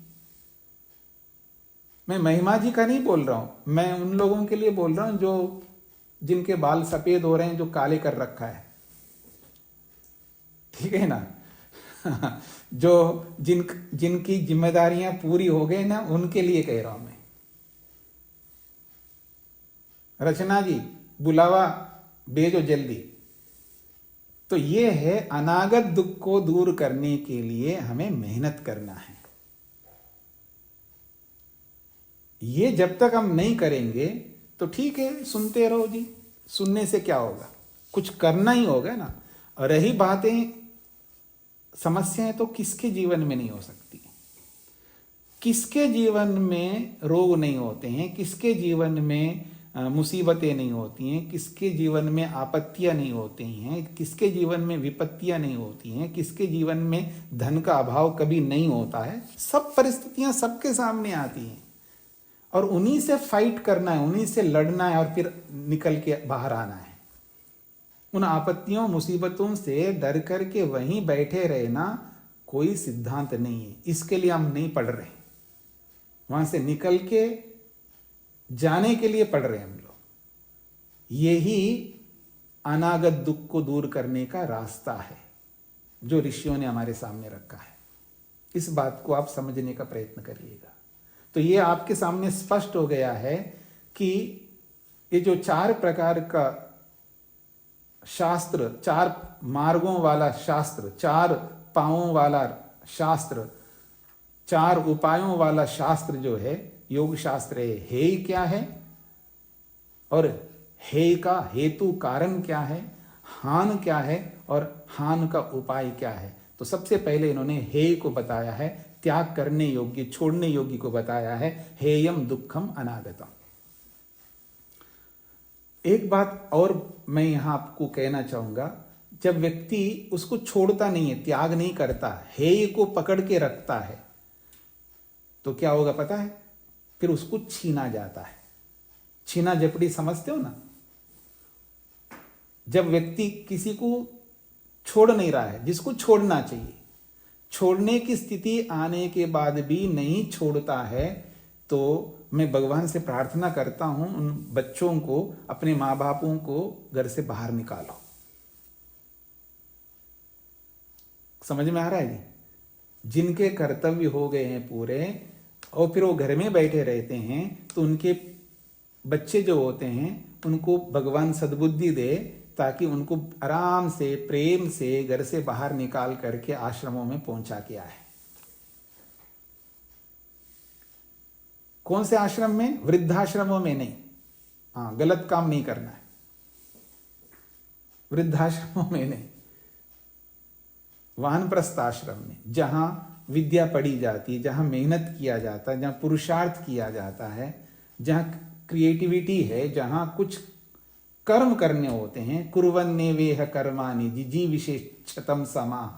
मैं महिमा जी का नहीं बोल रहा हूं, मैं उन लोगों के लिए बोल रहा हूं जो जिनके बाल सफेद हो रहे हैं, जो काले कर रखा है, ठीक है ना? जो जिनकी जिम्मेदारियां पूरी हो गई ना, उनके लिए कह रहा हूं मैं। रचना जी, बुलावा भेजो जल्दी। तो ये है, अनागत दुख को दूर करने के लिए हमें मेहनत करना है। ये जब तक हम नहीं करेंगे तो ठीक है, सुनते रहो जी, सुनने से क्या होगा, कुछ करना ही होगा ना। और रही बातें, समस्याएं तो किसके जीवन में नहीं हो सकती? किसके जीवन में रोग नहीं होते हैं? किसके जीवन में मुसीबतें नहीं होती हैं? किसके जीवन में आपत्तियां नहीं होती हैं? किसके जीवन में विपत्तियां नहीं होती हैं? किसके जीवन में धन का अभाव कभी नहीं होता है? सब परिस्थितियां सबके सामने आती हैं और उन्हीं से फाइट करना है, उन्हीं से लड़ना है और फिर निकल के बाहर आना है। उन आपत्तियों मुसीबतों से डर करके वहीं बैठे रहना कोई सिद्धांत नहीं है। इसके लिए हम नहीं पढ़ रहे, वहां से निकल के जाने के लिए पढ़ रहे हैं हम लोग। यही अनागत दुख को दूर करने का रास्ता है जो ऋषियों ने हमारे सामने रखा है। इस बात को आप समझने का प्रयत्न करिएगा। तो ये आपके सामने स्पष्ट हो गया है कि ये जो 4 प्रकार का शास्त्र, 4 मार्गों वाला शास्त्र, 4 पांवों वाला शास्त्र, 4 उपायों वाला शास्त्र जो है योग शास्त्र है ही क्या है? और हे का हेतु कारण क्या है, हान क्या है और हान का उपाय क्या है। तो सबसे पहले इन्होंने हे को बताया है, त्याग करने योग्य, छोड़ने योग्य को बताया है, हेयम दुखम अनागतम। एक बात और मैं यहां आपको कहना चाहूंगा, जब व्यक्ति उसको छोड़ता नहीं है, त्याग नहीं करता, हेय को पकड़ के रखता है, तो क्या होगा पता है? फिर उसको छीना जाता है। छीना झपटी समझते हो ना? जब व्यक्ति किसी को छोड़ नहीं रहा है, जिसको छोड़ना चाहिए, छोड़ने की स्थिति आने के बाद भी नहीं छोड़ता है, तो मैं भगवान से प्रार्थना करता हूं उन बच्चों को, अपने माँ बापों को घर से बाहर निकालो। समझ में आ रहा है जी? जिनके कर्तव्य हो गए हैं पूरे और फिर वो घर में बैठे रहते हैं, तो उनके बच्चे जो होते हैं उनको भगवान सद्बुद्धि दे, ताकि उनको आराम से प्रेम से घर से बाहर निकाल करके आश्रमों में पहुंचा के आए। कौन से आश्रम में? वृद्धाश्रमों में नहीं। हाँ, गलत काम नहीं करना है, वृद्धाश्रमों में नहीं, वानप्रस्थ आश्रम में, जहां विद्या पढ़ी जाती है, जहां मेहनत किया जाता है, जहां पुरुषार्थ किया जाता है, जहां क्रिएटिविटी है, जहां कुछ कर्म करने होते हैं। कुर्वन्ने वेह कर्माणि जिजी विशेषतम समाह,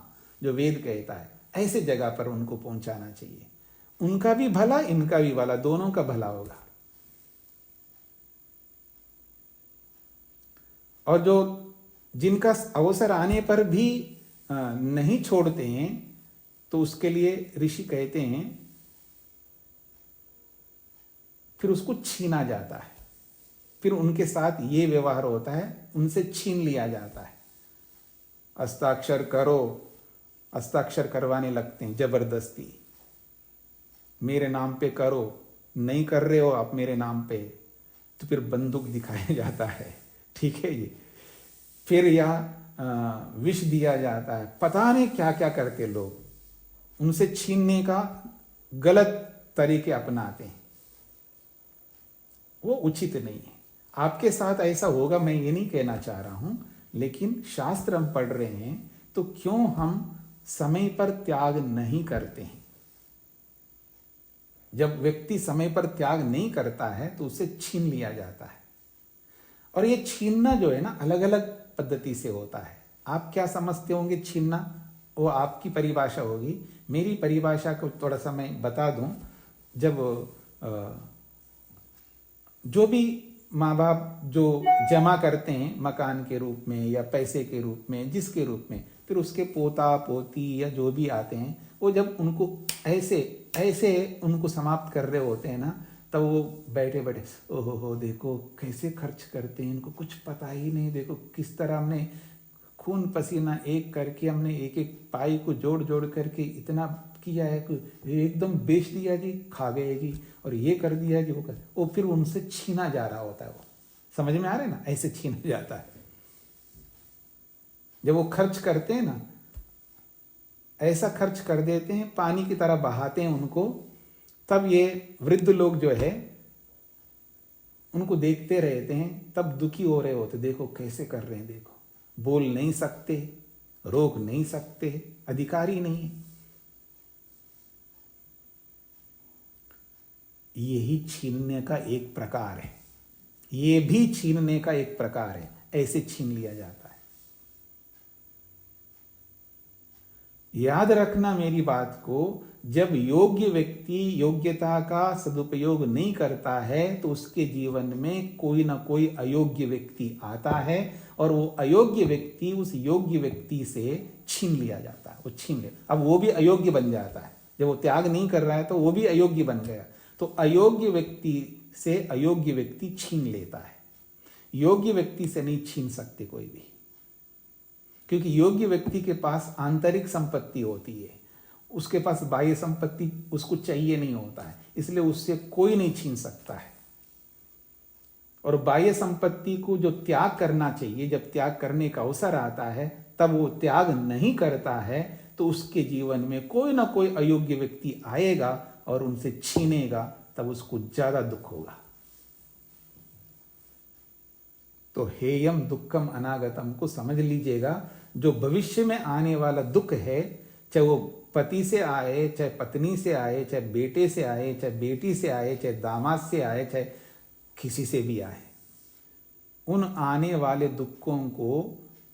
जो वेद कहता है, ऐसे जगह पर उनको पहुंचाना चाहिए। उनका भी भला, इनका भी भला, दोनों का भला होगा। और जो जिनका अवसर आने पर भी नहीं छोड़ते हैं, तो उसके लिए ऋषि कहते हैं फिर उसको छीना जाता है। फिर उनके साथ ये व्यवहार होता है, उनसे छीन लिया जाता है। हस्ताक्षर करो, हस्ताक्षर करवाने लगते हैं जबरदस्ती, मेरे नाम पे करो, नहीं कर रहे हो आप मेरे नाम पे, तो फिर बंदूक दिखाया जाता है। ठीक है जी। फिर या विष दिया जाता है, पता नहीं क्या क्या करते लोग, उनसे छीनने का गलत तरीके अपनाते हैं, वो उचित नहीं है। आपके साथ ऐसा होगा मैं ये नहीं कहना चाह रहा हूं, लेकिन शास्त्र हम पढ़ रहे हैं, तो क्यों हम समय पर त्याग नहीं करते हैं? जब व्यक्ति समय पर त्याग नहीं करता है तो उसे छीन लिया जाता है। और ये छीनना जो है ना, अलग अलग पद्धति से होता है। आप क्या समझते होंगे छीनना, वो आपकी परिभाषा होगी। मेरी परिभाषा को थोड़ा सा मैं बता दूं। जब जो भी माँ बाप जो जमा करते हैं मकान के रूप में या पैसे के रूप में, जिसके रूप में, फिर उसके पोता पोती या जो भी आते हैं, वो जब उनको ऐसे उनको समाप्त कर रहे होते हैं ना, तब वो बैठे बैठे ओहो हो, देखो कैसे खर्च करते हैं, इनको कुछ पता ही नहीं, देखो किस तरह हमने खून पसीना एक करके हमने एक एक पाई को जोड़ जोड़ करके इतना किया है कि एकदम बेच दिया जी, खा गए जी, और ये कर दिया जी, वो फिर उनसे छीना जा रहा होता है। वो समझ में आ रहा है ना? ऐसे छीना जाता है। जब वो खर्च करते हैं ना, ऐसा खर्च कर देते हैं, पानी की तरह बहाते हैं उनको, तब ये वृद्ध लोग जो है उनको देखते रहते हैं, तब दुखी हो रहे होते, देखो कैसे कर रहे हैं, देखो बोल नहीं सकते, रोक नहीं सकते, अधिकारी नहीं है। यही छीनने का एक प्रकार है, ये भी छीनने का एक प्रकार है। ऐसे छीन लिया जाता है। याद रखना मेरी बात को, जब योग्य व्यक्ति योग्यता का सदुपयोग नहीं करता है, तो उसके जीवन में कोई ना कोई अयोग्य व्यक्ति आता है, और वो अयोग्य व्यक्ति उस योग्य व्यक्ति से छीन लिया जाता है। वो छीन ले, अब वो भी अयोग्य बन जाता है। जब वो त्याग नहीं कर रहा है तो वो भी अयोग्य बन गया। तो अयोग्य व्यक्ति से अयोग्य व्यक्ति छीन लेता है। योग्य व्यक्ति से नहीं छीन सकते कोई भी, क्योंकि योग्य व्यक्ति के पास आंतरिक संपत्ति होती है, उसके पास बाह्य संपत्ति उसको चाहिए नहीं होता है, इसलिए उससे कोई नहीं छीन सकता है। और बाह्य संपत्ति को जो त्याग करना चाहिए, जब त्याग करने का अवसर आता है तब वो त्याग नहीं करता है, तो उसके जीवन में कोई ना कोई अयोग्य व्यक्ति आएगा और उनसे छीनेगा, तब उसको ज्यादा दुख होगा। तो हेयम दुक्खम अनागतम को समझ लीजिएगा। जो भविष्य में आने वाला दुख है, चाहे वो पति से आए, चाहे पत्नी से आए, चाहे बेटे से आए, चाहे बेटी से आए, चाहे दामाद से आए, चाहे किसी से भी आए, उन आने वाले दुखों को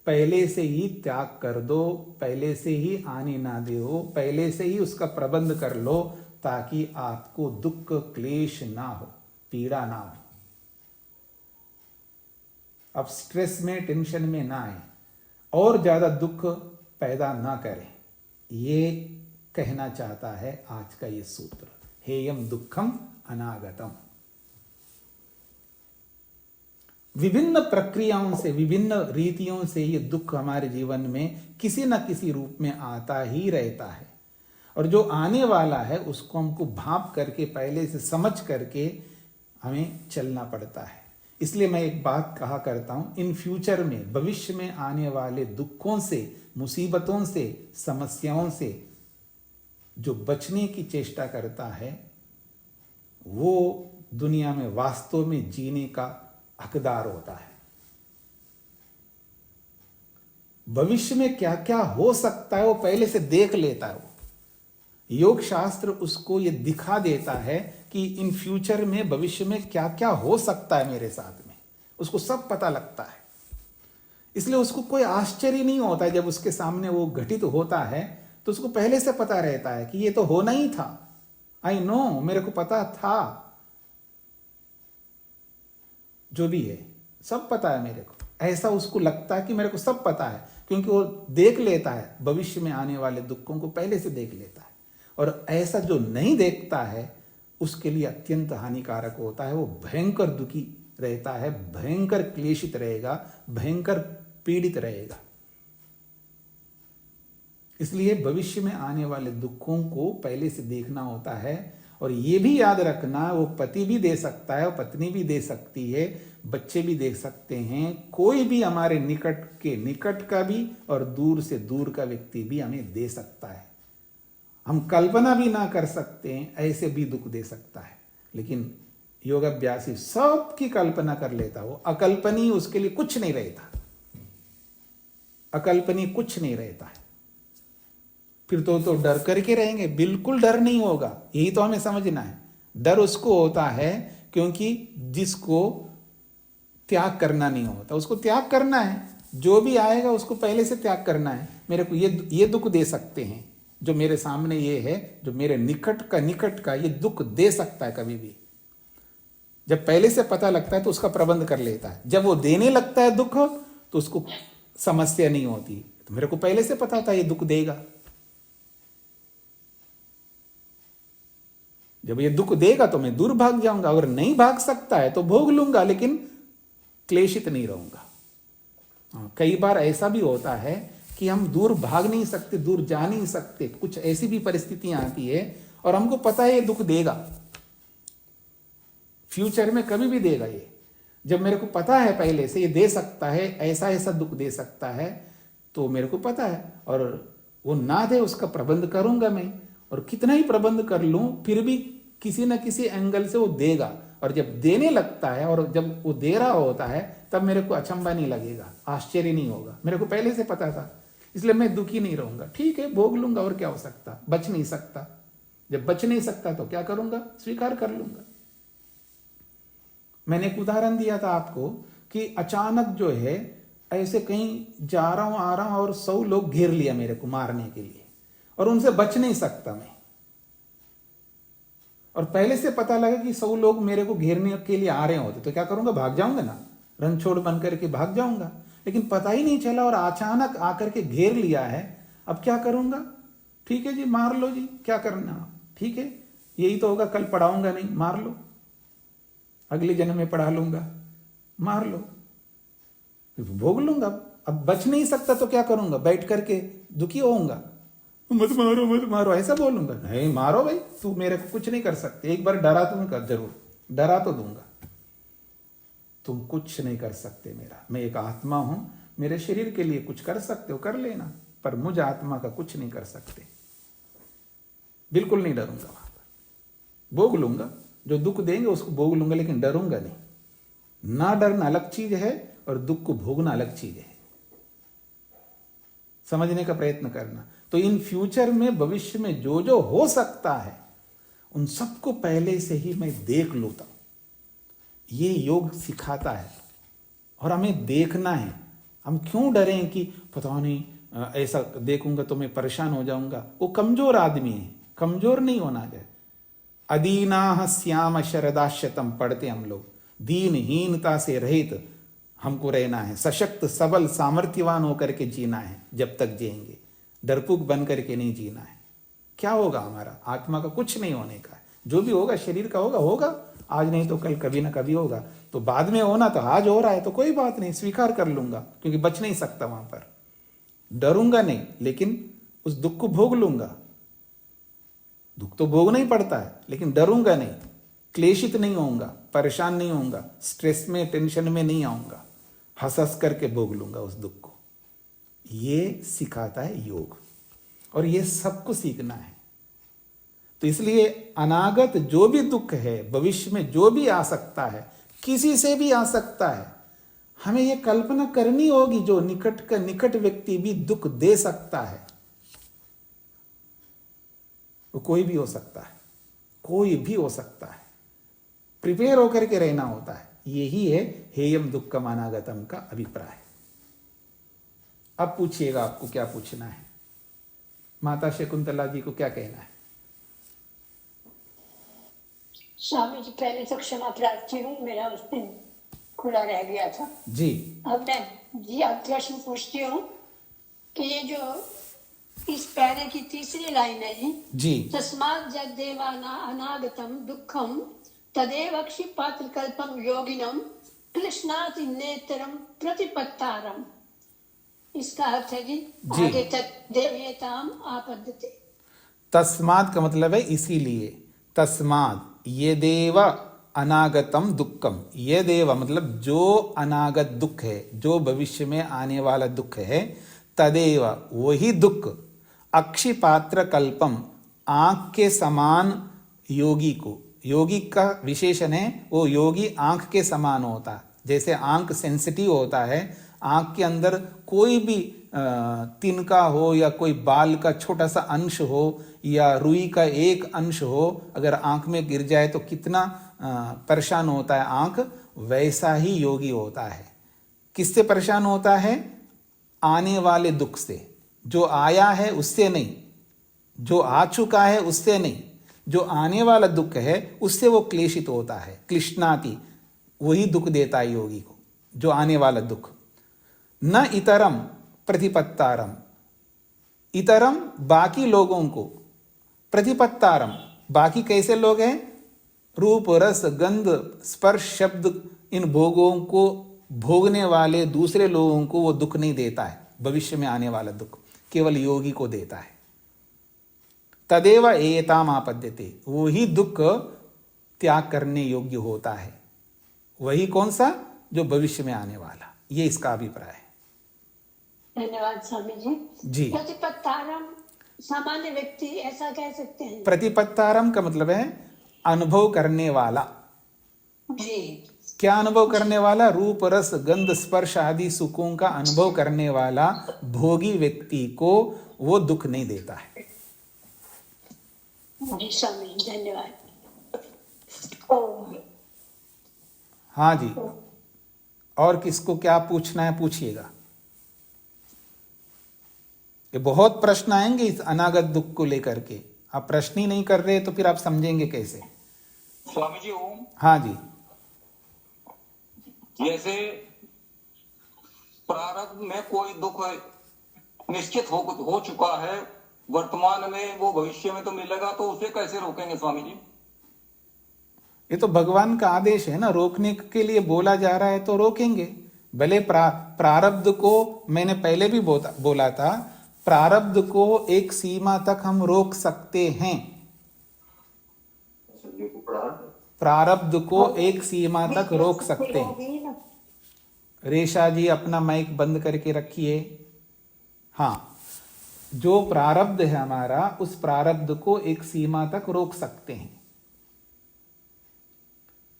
पहले से ही त्याग कर दो, पहले से ही आने ना दो, पहले से ही उसका प्रबंध कर लो, ताकि आपको दुख क्लेश ना हो, पीड़ा ना हो, अब स्ट्रेस में, टेंशन में ना आए और ज्यादा दुख पैदा ना करें। ये कहना चाहता है आज का ये सूत्र, हेयम दुखम अनागतम। विभिन्न प्रक्रियाओं से, विभिन्न रीतियों से ये दुख हमारे जीवन में किसी न किसी रूप में आता ही रहता है, और जो आने वाला है उसको हमको भाप करके, पहले से समझ करके हमें चलना पड़ता है। इसलिए मैं एक बात कहा करता हूं, इन फ्यूचर में, भविष्य में आने वाले दुखों से, मुसीबतों से, समस्याओं से जो बचने की चेष्टा करता है, वो दुनिया में वास्तव में जीने का हकदार होता है। भविष्य में क्या क्या हो सकता है वो पहले से देख लेता है। वो योग शास्त्र उसको ये दिखा देता है कि इन फ्यूचर में, भविष्य में क्या क्या हो सकता है मेरे साथ में, उसको सब पता लगता है। इसलिए उसको कोई आश्चर्य नहीं होता है जब उसके सामने वो घटित होता है, तो उसको पहले से पता रहता है कि ये तो होना ही था। आई नो, मेरे को पता था, जो भी है सब पता है मेरे को, ऐसा उसको लगता है कि मेरे को सब पता है, क्योंकि वो देख लेता है, भविष्य में आने वाले दुखों को पहले से देख लेता है। और ऐसा जो नहीं देखता है उसके लिए अत्यंत हानिकारक होता है, वो भयंकर दुखी रहता है, भयंकर क्लेशित रहेगा, भयंकर पीड़ित रहेगा। इसलिए भविष्य में आने वाले दुखों को पहले से देखना होता है। और ये भी याद रखना, वो पति भी दे सकता है, पत्नी भी दे सकती है, बच्चे भी दे सकते हैं, कोई भी हमारे निकट के निकट का भी और दूर से दूर का व्यक्ति भी हमें दे सकता है। हम कल्पना भी ना कर सकते हैं, ऐसे भी दुख दे सकता है। लेकिन योगाभ्यासी सबकी कल्पना कर लेता, वो अकल्पनीय उसके लिए कुछ नहीं रहता, अकल्पनीय कुछ नहीं रहता है। फिर तो डर करके रहेंगे, बिल्कुल डर नहीं होगा, यही तो हमें समझना है। डर उसको होता है क्योंकि जिसको त्याग करना नहीं होता, उसको त्याग करना है। जो भी आएगा उसको पहले से त्याग करना है। मेरे को ये दुख दे सकते हैं, जो मेरे सामने ये है, जो मेरे निकट का ये दुख दे सकता है कभी भी। जब पहले से पता लगता है तो उसका प्रबंध कर लेता है। जब वो देने लगता है दुख तो उसको समस्या नहीं होती। तो मेरे को पहले से पता था ये दुख देगा, जब ये दुख देगा तो मैं दूर भाग जाऊंगा, अगर नहीं भाग सकता है तो भोग लूंगा, लेकिन क्लेशित नहीं रहूंगा। कई बार ऐसा भी होता है कि हम दूर भाग नहीं सकते, दूर जा नहीं सकते, कुछ ऐसी भी परिस्थितियां आती है और हमको पता है ये दुख देगा, फ्यूचर में कभी भी देगा ये। जब मेरे को पता है पहले से ये दे सकता है, ऐसा ऐसा दुख दे सकता है, तो मेरे को पता है, और वो ना दे उसका प्रबंध करूंगा मैं। और कितना ही प्रबंध कर लूं फिर भी किसी न किसी एंगल से वो देगा। और जब देने लगता है और जब वो दे रहा होता है तब मेरे को अचंभा नहीं लगेगा, आश्चर्य नहीं होगा, मेरे को पहले से पता था, इसलिए मैं दुखी नहीं रहूंगा। ठीक है, भोग लूंगा, और क्या हो सकता, बच नहीं सकता। जब बच नहीं सकता तो क्या करूंगा, स्वीकार कर लूंगा। मैंने एक उदाहरण दिया था आपको कि अचानक जो है ऐसे कहीं जा रहा हूं, आ रहा हूं और 100 लोग घेर लिया मेरे को मारने के लिए, और उनसे बच नहीं सकता मैं। और पहले से पता लगा कि 100 लोग मेरे को घेरने के लिए आ रहे होते, तो क्या करूंगा, भाग जाऊंगा ना, रन छोड़ बन करके भाग जाऊंगा। लेकिन पता ही नहीं चला और अचानक आकर के घेर लिया है, अब क्या करूंगा। ठीक है जी, मार लो जी, क्या करना, ठीक है, यही तो होगा, कल पढ़ाऊंगा नहीं, मार लो, अगले जन्म में पढ़ा लूंगा, मार लो, भोग लूंगा। अब बच नहीं सकता तो क्या करूंगा, बैठ करके दुखी होऊंगा, मत मारो मत मारो, ऐसा बोलूंगा, नहीं मारो भाई, तू मेरे को कुछ नहीं कर सकते। एक बार डरा दूंगा, जरूर डरा तो दूंगा, तुम कुछ नहीं कर सकते मेरा, मैं एक आत्मा हूं, मेरे शरीर के लिए कुछ कर सकते हो कर लेना, पर मुझ आत्मा का कुछ नहीं कर सकते। बिल्कुल नहीं डरूंगा, वहां पर भोग लूंगा, जो दुख देंगे उसको भोग लूंगा, लेकिन डरूंगा नहीं। ना डरना अलग चीज है और दुख को भोगना अलग चीज है। समझने का प्रयत्न करना। तो इन फ्यूचर में, भविष्य में जो जो हो सकता है उन सबको पहले से ही मैं देख लूता हूं। ये योग सिखाता है और हमें देखना है। हम क्यों डरें कि पता नहीं ऐसा देखूंगा तो मैं परेशान हो जाऊंगा। वो कमजोर आदमी है, कमजोर नहीं होना चाहिए। अदीनाह श्याम शरदाशतम पढ़ते हम लोग। दीनहीनता से रहित हमको रहना है, सशक्त सबल सामर्थ्यवान होकर के जीना है। जब तक जिएंगे डरपुक बन करके नहीं जीना है। क्या होगा हमारा आत्मा का? कुछ नहीं होने का है। जो भी होगा शरीर का होगा, होगा आज नहीं तो कल, कभी ना कभी होगा। तो बाद में होना तो आज हो रहा है तो कोई बात नहीं, स्वीकार कर लूंगा, क्योंकि बच नहीं सकता वहां पर। डरूंगा नहीं, लेकिन उस दुख को भोग लूंगा। दुख तो भोगना ही पड़ता है, लेकिन डरूंगा नहीं, क्लेशित नहीं होऊंगा, परेशान नहीं होऊंगा, स्ट्रेस में टेंशन में नहीं आऊंगा, हंस हंस करके भोग लूंगा उस दुख को। ये सिखाता है योग, और ये सबको सीखना है। तो इसलिए अनागत जो भी दुख है, भविष्य में जो भी आ सकता है, किसी से भी आ सकता है, हमें यह कल्पना करनी होगी जो निकट का निकट व्यक्ति भी दुख दे सकता है। वो कोई भी हो सकता है, कोई भी हो सकता है। प्रिपेयर होकर के रहना होता है। यही है हेयम दुक्खम अनागतम का अभिप्राय। अब पूछिएगा आपको क्या पूछना है। माता शकुंतला जी को क्या कहना है?
स्वामी जी, पहले तो क्षमा प्रार्थी हूँ, मेरा उस दिन खुला रह गया था
जी।
अब मैं जी अब प्रश्न पूछती हूँ कि ये जो इस पैरे की तीसरी लाइन है जी, तस्मात् जगदेवाना अनागतम दुखम तदेव क्षिपात्र कल्पम योगिनम कृष्णाति नेत्रम प्रतिपत्तारम, इसका अर्थ है जी आगे तक देवयताम आपद्यते।
तस्मात् का मतलब है इसीलिए। तस्मात् ये देव अनागतम दुक्खम, ये देव मतलब जो अनागत दुख है, जो भविष्य में आने वाला दुख है, तदेव वही दुख, अक्षिपात्र कल्पम आंख के समान योगी को, योगी का विशेषण है वो योगी आंख के समान होता है। जैसे आंख सेंसिटिव होता है, आंख के अंदर कोई भी तिनका हो या कोई बाल का छोटा सा अंश हो या रुई का एक अंश हो, अगर आंख में गिर जाए तो कितना परेशान होता है आंख, वैसा ही योगी होता है। किससे परेशान होता है? आने वाले दुख से। जो आया है उससे नहीं, जो आ चुका है उससे नहीं, जो आने वाला दुख है उससे वो क्लेशित होता है। क्लिश्नाति, वही दुख देता है योगी को, जो आने वाला दुख। न इतरम प्रतिपत्तारम, इतरम बाकी लोगों को, प्रतिपत्तारम बाकी कैसे लोग हैं? रूप रस गंध स्पर्श शब्द इन भोगों को भोगने वाले दूसरे लोगों को वो दुख नहीं देता है। भविष्य में आने वाला दुख केवल योगी को देता है। तदेव एताम आपद्यते, वही दुख त्याग करने योग्य होता है। वही कौन सा? जो भविष्य में आने वाला। ये इसका अभिप्राय है।
धन्यवाद स्वामी जी। प्रतिपत्तारम सामान्य व्यक्ति ऐसा कह सकते हैं।
प्रतिपत्तारम का मतलब है अनुभव करने वाला
जी। क्या
अनुभव करने वाला? रूप रस गंध स्पर्श आदि सुखों का अनुभव करने वाला भोगी व्यक्ति को वो दुख नहीं देता है।
जी स्वामी, धन्यवाद।
हाँ जी, और किसको क्या पूछना है पूछिएगा। ये बहुत प्रश्न आएंगे इस अनागत दुख को लेकर के। आप प्रश्न ही नहीं कर रहे तो फिर आप समझेंगे कैसे?
स्वामी जी ओम।
हाँ जी।
जैसे प्रारब्ध में कोई दुख निश्चित हो चुका है वर्तमान में, वो भविष्य में तो मिलेगा, तो उसे कैसे रोकेंगे स्वामी जी?
ये तो भगवान का आदेश है ना, रोकने के लिए बोला जा रहा है तो रोकेंगे। भले प्रारब्ध को मैंने पहले भी बोला था, प्रारब्ध को एक सीमा तक हम रोक सकते हैं। प्रारब्ध को एक सीमा तक रोक सकते हैं। रेशा जी अपना माइक बंद करके रखिए। हाँ, जो प्रारब्ध है हमारा, उस प्रारब्ध को एक सीमा तक रोक सकते हैं।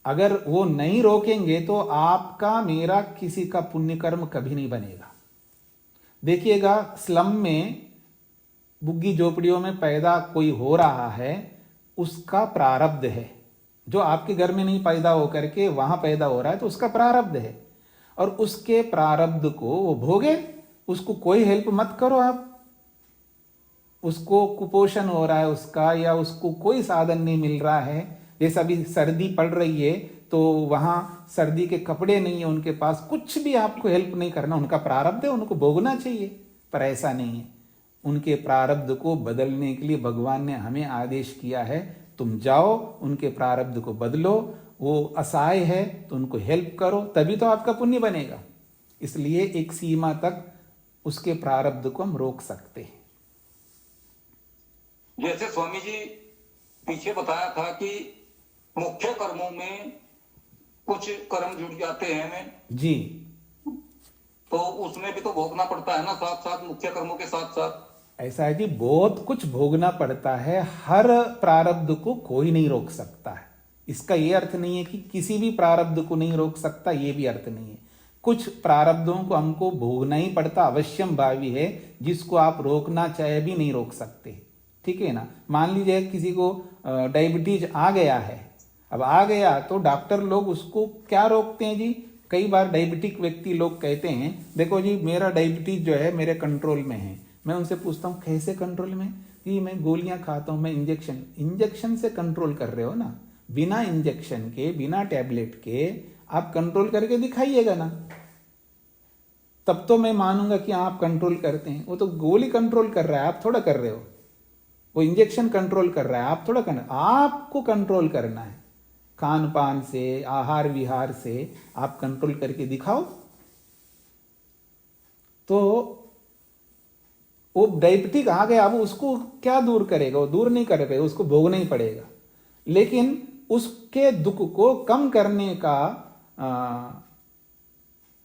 अगर वो नहीं रोकेंगे तो आपका मेरा किसी का पुण्य कर्म कभी नहीं बनेगा। देखिएगा, स्लम में बुग्गी झोपड़ियों में पैदा कोई हो रहा है, उसका प्रारब्ध है। जो आपके घर में नहीं पैदा होकर के वहां पैदा हो रहा है तो उसका प्रारब्ध है, और उसके प्रारब्ध को वो भोगे। उसको कोई हेल्प मत करो आप। उसको कुपोषण हो रहा है उसका, या उसको कोई साधन नहीं मिल रहा है, जैसे अभी सर्दी पड़ रही है तो वहां सर्दी के कपड़े नहीं है उनके पास, कुछ भी आपको हेल्प नहीं करना, उनका प्रारब्ध है, उनको भोगना चाहिए। पर ऐसा नहीं है। उनके प्रारब्ध को बदलने के लिए भगवान ने हमें आदेश किया है, तुम जाओ उनके प्रारब्ध को बदलो। वो असहाय है तो उनको हेल्प करो, तभी तो आपका पुण्य बनेगा। इसलिए एक सीमा तक उसके प्रारब्ध को हम रोक सकते हैं।
जैसे स्वामी जी पीछे बताया था कि मुख्य कर्मों में कुछ कर्म जुड़ जाते हैं हमें
जी,
तो उसमें भी तो भोगना पड़ता है ना, साथ साथ मुख्य कर्मों के साथ साथ।
ऐसा है जी, बहुत कुछ भोगना पड़ता है। हर प्रारब्ध को कोई नहीं रोक सकता है। इसका ये अर्थ नहीं है कि किसी भी प्रारब्ध को नहीं रोक सकता, ये भी अर्थ नहीं है। कुछ प्रारब्धों को हमको भोगना ही पड़ता, अवश्यम भावी है, जिसको आप रोकना चाहे भी नहीं रोक सकते। ठीक है ना। मान लीजिए किसी को डायबिटीज आ गया है, अब आ गया तो डॉक्टर लोग उसको क्या रोकते हैं जी। कई बार डायबिटिक व्यक्ति लोग कहते हैं, देखो जी मेरा डायबिटीज जो है मेरे कंट्रोल में है। मैं उनसे पूछता हूँ कैसे कंट्रोल में, कि मैं गोलियां खाता हूँ, मैं इंजेक्शन से कंट्रोल कर रहे हो ना। बिना इंजेक्शन के, बिना टैबलेट के आप कंट्रोल करके दिखाइएगा ना, तब तो मैं मानूंगा कि आप कंट्रोल करते हैं। वो तो गोली कंट्रोल कर रहा है, आप थोड़ा कर रहे हो। वो इंजेक्शन कंट्रोल कर रहा है, आप थोड़ा करना। आपको कंट्रोल करना है, खान पान से, आहार विहार से आप कंट्रोल करके दिखाओ। तो वो डायबिटिक आ गया, अब उसको क्या दूर करेगा, वो दूर नहीं कर पाएगा, उसको भोगना ही पड़ेगा। लेकिन उसके दुख को कम करने का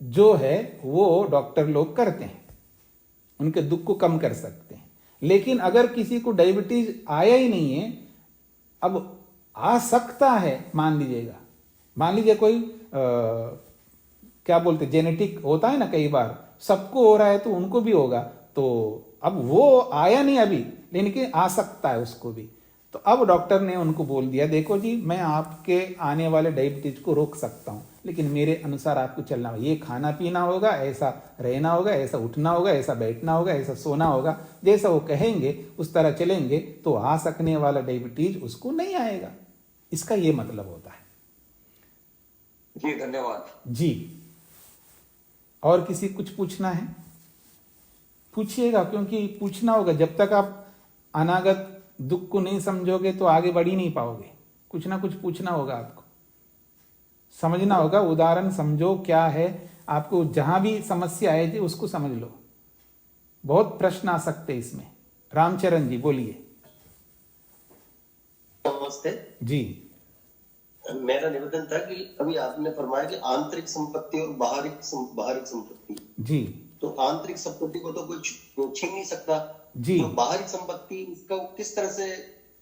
जो है वो डॉक्टर लोग करते हैं, उनके दुख को कम कर सकते हैं। लेकिन अगर किसी को डायबिटीज आया ही नहीं है, अब आ सकता है, मान लीजिए कोई क्या बोलते जेनेटिक होता है ना, कई बार सबको हो रहा है तो उनको भी होगा। तो अब वो आया नहीं अभी, लेकिन आ सकता है उसको भी। तो अब डॉक्टर ने उनको बोल दिया, देखो जी मैं आपके आने वाले डायबिटीज को रोक सकता हूं, लेकिन मेरे अनुसार आपको चलना होगा। ये खाना पीना होगा, ऐसा रहना होगा, ऐसा उठना होगा, ऐसा बैठना होगा, ऐसा सोना होगा। जैसा वो कहेंगे उस तरह चलेंगे तो आ सकने वाला डायबिटीज उसको नहीं आएगा। इसका ये मतलब होता है।
जी धन्यवाद
जी। और किसी कुछ पूछना है पूछिएगा, क्योंकि पूछना होगा। जब तक आप अनागत दुख को नहीं समझोगे तो आगे बढ़ ही नहीं पाओगे। कुछ ना कुछ पूछना होगा, आपको समझना होगा। उदाहरण समझो क्या है, आपको जहां भी समस्या आई थी उसको समझ लो। बहुत प्रश्न आ सकते इसमें। रामचरण जी बोलिए।
नमस्ते
जी।
मेरा निवेदन था कि अभी आपने फरमाया कि आंतरिक संपत्ति और बाहरी संपत्ति
जी।
तो आंतरिक संपत्ति को तो कोई छीन नहीं सकता
जी।
तो बाहरी संपत्ति इसका किस तरह से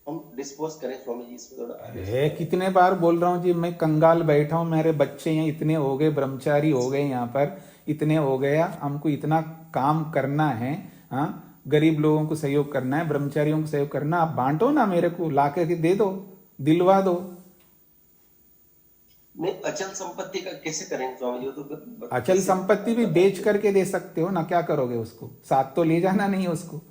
हम डिस्पोज करें स्वामी जी, इसमें थोड़ा।
अरे कितने बार बोल रहा हूँ जी, मैं कंगाल बैठा हूँ, मेरे बच्चे यहाँ इतने हो गए, ब्रह्मचारी हो गए, यहाँ पर इतने हो गया, हमको इतना काम करना है। हाँ, गरीब लोगों को सहयोग करना है, ब्रह्मचारियों को सहयोग करना। आप बांटो ना, मेरे को ला करके दे दो, दिलवा दो।
नहीं, अचल संपत्ति का कैसे करेंगे स्वामी जी? तो
अचल संपत्ति भी बेच करके दे सकते हो ना, क्या करोगे उसको? साथ तो ले जाना नहीं उसको।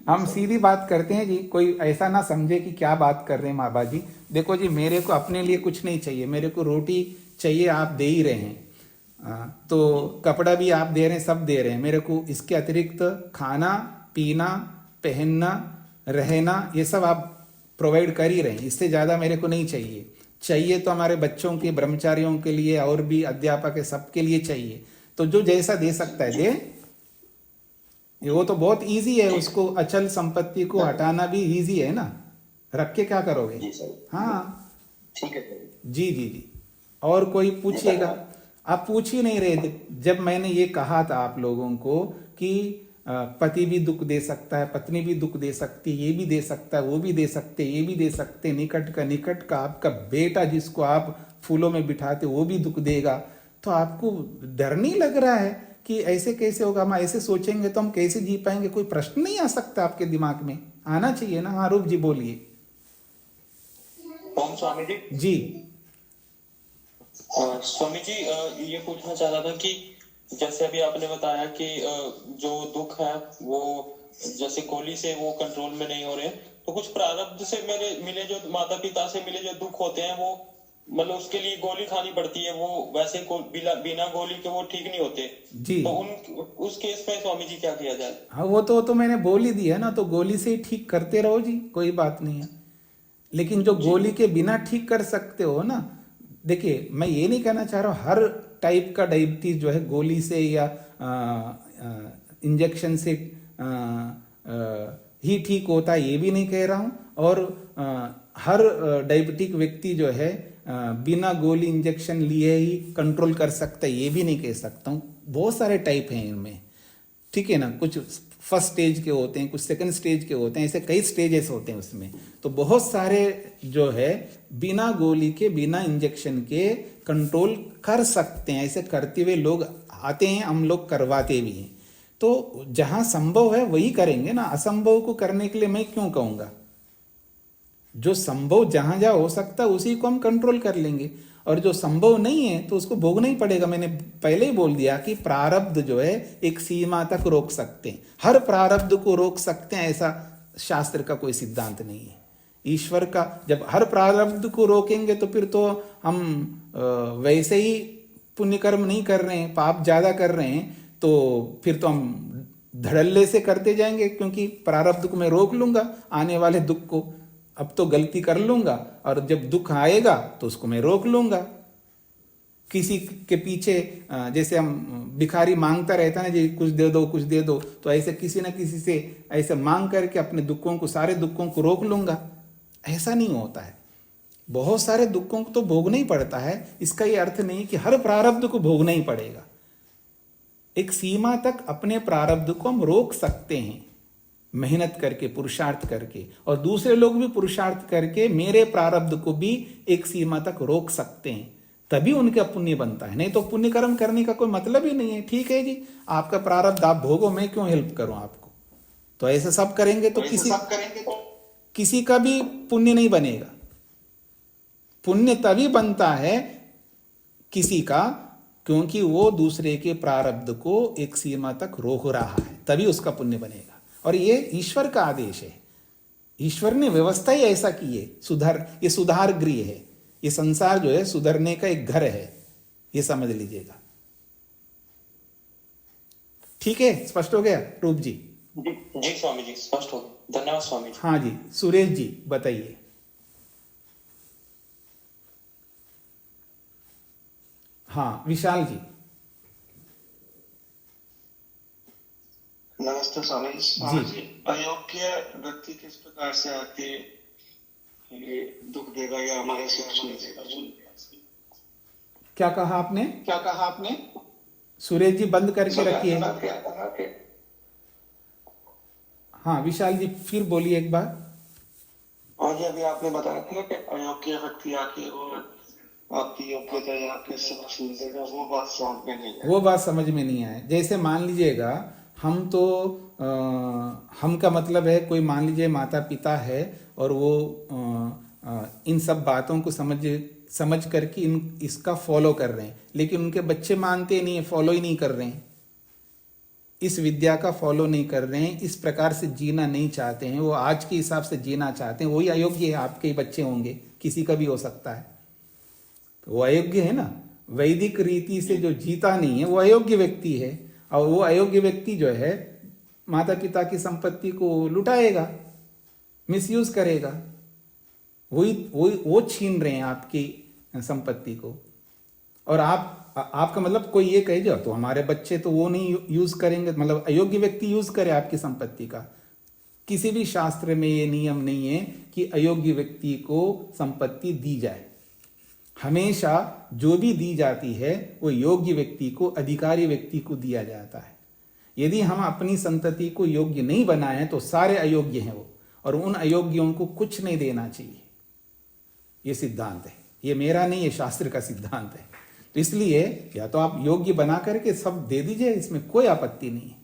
हम सीधी बात करते हैं जी, कोई ऐसा ना समझे कि क्या बात कर रहे हैं माँ बाजी। देखो जी, मेरे को अपने लिए कुछ नहीं चाहिए, मेरे को रोटी चाहिए, आप दे ही रहे हैं। तो कपड़ा भी आप दे रहे हैं, सब दे रहे हैं। मेरे को इसके अतिरिक्त खाना पीना पहनना रहना ये सब आप प्रोवाइड कर ही रहे हैं, इससे ज़्यादा मेरे को नहीं चाहिए। चाहिए तो हमारे बच्चों के, ब्रह्मचारियों के लिए और भी अध्यापक है, सबके लिए चाहिए। तो जो जैसा दे सकता है दे। वो तो बहुत इजी है, उसको अचल संपत्ति को हटाना भी इजी है ना, रख के क्या करोगे?
जी सर।
हाँ
ठीक है
जी जी जी। और कोई पूछिएगा? आप पूछ ही नहीं रहे थे। जब मैंने ये कहा था आप लोगों को कि पति भी दुख दे सकता है, पत्नी भी दुख दे सकती है, ये भी दे सकता है, वो भी दे सकते, ये भी दे सकते, निकट का आपका बेटा जिसको आप फूलों में बिठाते वो भी दुख देगा। तो आपको डर नहीं लग रहा है कि ऐसे कैसे होगा, हम ऐसे सोचेंगे तो हम कैसे जी पाएंगे? कोई प्रश्न नहीं आ सकता आपके दिमाग में? आना चाहिए ना। हाँ रूप जी बोलिए।
ओम स्वामी जी।
जी
स्वामी जी, ये पूछना चाह रहा था कि जैसे अभी आपने बताया कि जो दुख है वो जैसे गोली से वो कंट्रोल में नहीं हो रहे, तो कुछ प्रारब्ध से मिले जो माता पिता से मिले जो दुख होते हैं वो मतलब उसके लिए गोली खानी पड़ती है, वो वैसे बिना गोली के वो ठीक नहीं होते
जी।
तो उस केस में स्वामी जी क्या किया जाए?
हाँ वो तो मैंने बोल ही दिया ना, तो गोली से ही ठीक करते रहो जी, कोई बात नहीं है। लेकिन जो गोली के बिना ठीक कर सकते हो ना, देखिए मैं ये नहीं कहना चाह रहा हूँ हर टाइप का डायबिटीज जो है गोली से या इंजेक्शन से ही ठीक होता है, ये भी नहीं कह रहा हूँ। और हर डायबिटिक व्यक्ति जो है बिना गोली इंजेक्शन लिए ही कंट्रोल कर सकता है, ये भी नहीं कह सकता हूँ। बहुत सारे टाइप हैं इनमें, ठीक है ना। कुछ फर्स्ट स्टेज के होते हैं, कुछ सेकंड स्टेज के होते हैं, ऐसे कई स्टेजेस होते हैं उसमें। तो बहुत सारे जो है बिना गोली के बिना इंजेक्शन के कंट्रोल कर सकते हैं। ऐसे करते हुए लोग आते हैं, हम लोग करवाते भी हैं। तो जहां संभव है वही करेंगे ना, असंभव को करने के लिए मैं क्यों कहूँगा? जो संभव जहां जहां हो सकता है उसी को हम कंट्रोल कर लेंगे, और जो संभव नहीं है तो उसको भोगना ही पड़ेगा। मैंने पहले ही बोल दिया कि प्रारब्ध जो है एक सीमा तक रोक सकते हैं, हर प्रारब्ध को रोक सकते हैं, ऐसा शास्त्र का कोई सिद्धांत नहीं है। ईश्वर का जब हर प्रारब्ध को रोकेंगे तो फिर तो हम वैसे ही पुण्य कर्म नहीं कर रहे हैं, पाप ज्यादा कर रहे हैं, तो फिर तो हम धड़ल्ले से करते जाएंगे, क्योंकि प्रारब्ध को मैं रोक लूंगा, आने वाले दुख को। अब तो गलती कर लूंगा और जब दुख आएगा तो उसको मैं रोक लूंगा। किसी के पीछे जैसे हम भिखारी मांगता रहता है ना जी, कुछ दे दो कुछ दे दो, तो ऐसे किसी ना किसी से ऐसे मांग करके अपने दुखों को, सारे दुखों को रोक लूंगा, ऐसा नहीं होता है। बहुत सारे दुखों को तो भोगना ही पड़ता है। इसका ये अर्थ नहीं कि हर प्रारब्ध को भोगना ही पड़ेगा। एक सीमा तक अपने प्रारब्ध को हम रोक सकते हैं, मेहनत करके, पुरुषार्थ करके, और दूसरे लोग भी पुरुषार्थ करके मेरे प्रारब्ध को भी एक सीमा तक रोक सकते हैं, तभी उनका पुण्य बनता है। नहीं तो पुण्य कर्म करने का कोई मतलब ही नहीं है। ठीक है जी, आपका प्रारब्ध आप भोगो, मैं क्यों हेल्प करूं आपको? तो ऐसे सब करेंगे तो किसी का भी पुण्य नहीं बनेगा। पुण्य तभी बनता है किसी का, क्योंकि वो दूसरे के प्रारब्ध को एक सीमा तक रोक रहा है, तभी उसका पुण्य बनेगा। और ये ईश्वर का आदेश है, ईश्वर ने व्यवस्था ही ऐसा की है। ये सुधार गृह है, ये संसार जो है सुधरने का एक घर है, ये समझ लीजिएगा। ठीक है, स्पष्ट हो गया रूप जी?
जी स्वामी जी, स्पष्ट हो गया, धन्यवाद स्वामी जी।
हाँ जी, सुरेश जी बताइए। हाँ विशाल जी।
नमस्ते स्वामी जी। अयोग्य व्यक्ति किस प्रकार से आके ये दुख देगा या हमारे सुख सुन देगा?
क्या कहा आपने? सुरेश जी बंद करके रखिए। हाँ विशाल जी फिर बोलिए एक बार।
और ये अभी आपने बताया था कि अयोग्य व्यक्ति आके वो आपकी योग्यता या आपके सुख सुन देगा, वो बात समझ में नहीं है।
वो बात समझ में नहीं आए। जैसे मान लीजिएगा हम तो हम का मतलब है, कोई मान लीजिए माता पिता है और वो इन सब बातों को समझ करके इसका फॉलो कर रहे हैं, लेकिन उनके बच्चे मानते नहीं है, फॉलो ही नहीं कर रहे हैं, इस विद्या का फॉलो नहीं कर रहे हैं, इस प्रकार से जीना नहीं चाहते हैं, वो आज के हिसाब से जीना चाहते हैं, वही अयोग्य है। आपके ही बच्चे होंगे, किसी का भी हो सकता है, तो वो अयोग्य है ना। वैदिक रीति से जो जीता नहीं है वो अयोग्य व्यक्ति है, और वो अयोग्य व्यक्ति जो है माता पिता की संपत्ति को लुटाएगा, मिसयूज करेगा। वो छीन रहे हैं आपकी संपत्ति को। और आपका मतलब कोई ये कहे जो तो हमारे बच्चे तो वो नहीं यूज करेंगे, मतलब अयोग्य व्यक्ति यूज करे आपकी संपत्ति का। किसी भी शास्त्र में ये नियम नहीं है कि अयोग्य व्यक्ति को संपत्ति दी जाए। हमेशा जो भी दी जाती है वो योग्य व्यक्ति को, अधिकारी व्यक्ति को दिया जाता है। यदि हम अपनी संतति को योग्य नहीं बनाए तो सारे अयोग्य हैं वो, और उन अयोग्यों को कुछ नहीं देना चाहिए। ये सिद्धांत है, ये मेरा नहीं, ये शास्त्र का सिद्धांत है। तो इसलिए या तो आप योग्य बना करके सब दे दीजिए, इसमें कोई आपत्ति नहीं है,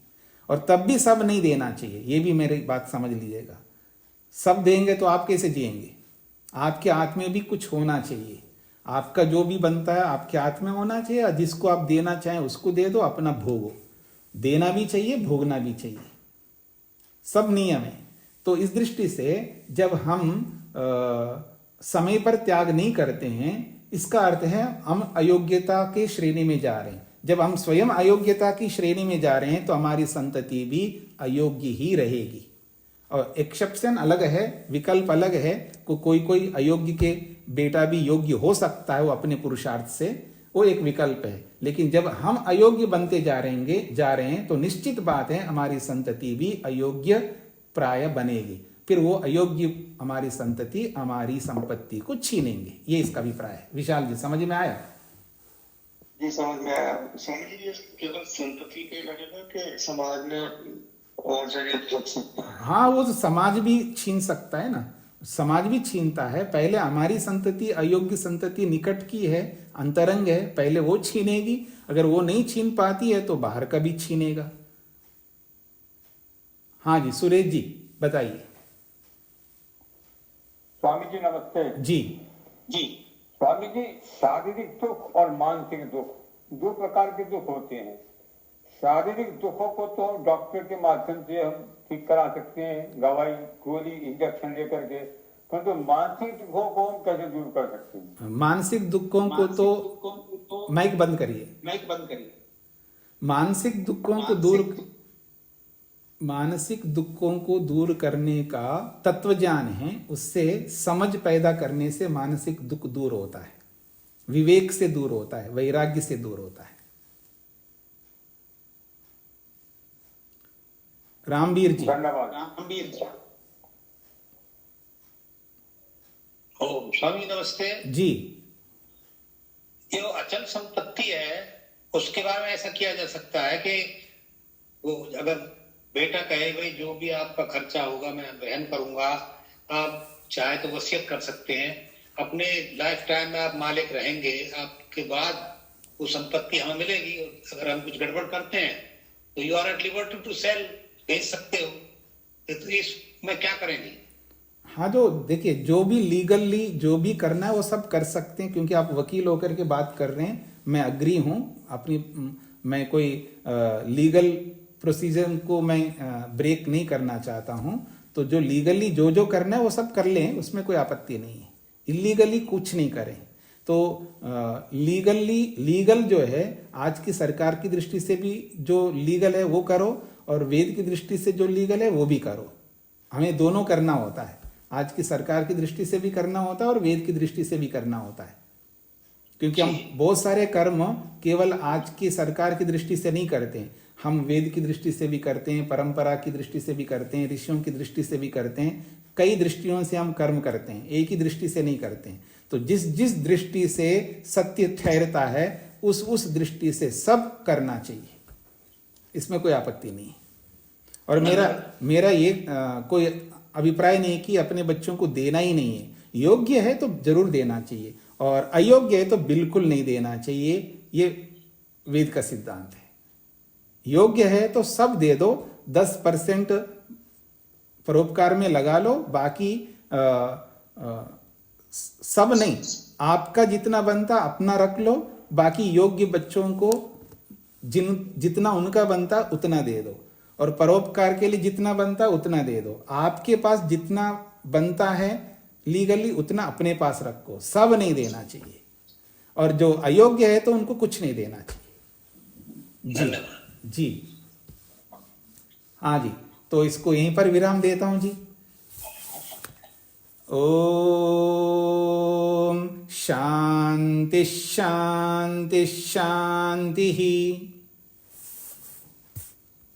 और तब भी सब नहीं देना चाहिए, ये भी मेरी बात समझ लीजिएगा। सब देंगे तो आप कैसे जिएंगे? आपके हाथ में भी कुछ होना चाहिए, आपका जो भी बनता है आपके हाथ में होना चाहिए, और जिसको आप देना चाहें उसको दे दो, अपना भोगो। देना भी चाहिए, भोगना भी चाहिए, सब नियम है। तो इस दृष्टि से जब हम समय पर त्याग नहीं करते हैं, इसका अर्थ है हम अयोग्यता के श्रेणी में जा रहे हैं। जब हम स्वयं अयोग्यता की श्रेणी में जा रहे हैं तो हमारी संतति भी अयोग्य ही रहेगी। और एक्सेप्शन अलग है, विकल्प अलग है, कोई कोई अयोग्य के बेटा भी योग्य हो सकता है, वो अपने पुरुषार्थ से, वो एक विकल्प है। लेकिन जब हम अयोग्य बनते जा रहे हैं तो निश्चित बात है हमारी संतति भी अयोग्य प्राय बनेगी। फिर वो अयोग्य हमारी संतति हमारी संपत्ति को छीनेंगे। ये इसका अभिप्राय है। विशाल जी, समझ में आया?
जी समझ में आया। स्वामी जी, केवल संतति के लगेगा कि समाज में और जगह?
हाँ, वो तो समाज भी छीन सकता है ना, समाज भी छीनता है। पहले हमारी संतति अयोग्य संतति निकट की है, अंतरंग है, पहले वो छीनेगी। अगर वो नहीं छीन पाती है तो बाहर का भी छीनेगा। हाँ जी, सुरेश जी बताइए।
स्वामी जी नमस्ते।
जी
जी
स्वामी जी, शारीरिक दुख और मानसिक दुख, दो प्रकार के दुख होते हैं। शारीरिक दुखों को तो डॉक्टर के माध्यम से हम ठीक करा सकते हैं, दवाई गोली इंजेक्शन लेकर के, परंतु मानसिक दुखों को हम कैसे दूर कर सकते हैं?
मानसिक दुखों को तो माइक बंद करिए। मानसिक दुखों को दूर करने का तत्व ज्ञान है, उससे समझ पैदा करने से मानसिक दुख दूर होता है, विवेक से दूर होता है, वैराग्य से दूर होता है। रामवीर जी।
धन्यवाद।
ओम स्वामी नमस्ते
जी।
जो अचल संपत्ति है उसके बारे में ऐसा किया जा सकता है कि वो अगर बेटा कहे भाई जो भी आपका खर्चा होगा मैं वहन करूंगा, आप चाहे तो वसीयत कर सकते हैं, अपने लाइफ टाइम में आप मालिक रहेंगे, आपके बाद वो संपत्ति हमें मिलेगी। अगर हम कुछ गड़बड़ करते हैं तो you are at liberty to sell, बेच सकते हो। तो इसमें क्या करेंगे?
हाँ, जो देखिए, जो भी लीगली जो भी करना है वो सब कर सकते हैं, क्योंकि आप वकील होकर के बात कर रहे हैं। मैं अग्री हूँ, मैं कोई लीगल प्रोसीजर को मैं ब्रेक नहीं करना चाहता हूँ। तो जो लीगली जो करना है वो सब कर लें, उसमें कोई आपत्ति नहीं है। इलीगली कुछ नहीं करें। तो लीगल जो है आज की सरकार की दृष्टि से भी जो लीगल है वो करो, और वेद की दृष्टि से जो लीगल है वो भी करो। हमें दोनों करना होता है, आज की सरकार की दृष्टि से भी करना होता है और वेद की दृष्टि से भी करना होता है। क्योंकि हम बहुत सारे कर्म केवल आज की सरकार की दृष्टि से नहीं करते हैं, हम वेद की दृष्टि से भी करते हैं, परंपरा की दृष्टि से भी करते हैं, ऋषियों की दृष्टि से भी करते हैं। कई दृष्टियों से हम कर्म करते हैं, एक ही दृष्टि से नहीं करते हैं। तो जिस दृष्टि से सत्य ठहरता है उस दृष्टि से सब करना चाहिए, इसमें कोई आपत्ति नहीं। और मेरा ये कोई अभिप्राय नहीं कि अपने बच्चों को देना ही नहीं है। योग्य है तो जरूर देना चाहिए, और अयोग्य है तो बिल्कुल नहीं देना चाहिए। ये वेद का सिद्धांत है। योग्य है तो सब दे दो, 10% परोपकार में लगा लो, बाकी सब नहीं। आपका जितना बनता अपना रख लो, बाकी योग्य बच्चों को जितना उनका बनता उतना दे दो, और परोपकार के लिए जितना बनता उतना दे दो। आपके पास जितना बनता है लीगली उतना अपने पास रखो, सब नहीं देना चाहिए। और जो अयोग्य है तो उनको कुछ नहीं देना चाहिए। जी हाँ जी, तो इसको यहीं पर विराम देता हूं जी। ओम शांति शांति शांति ही।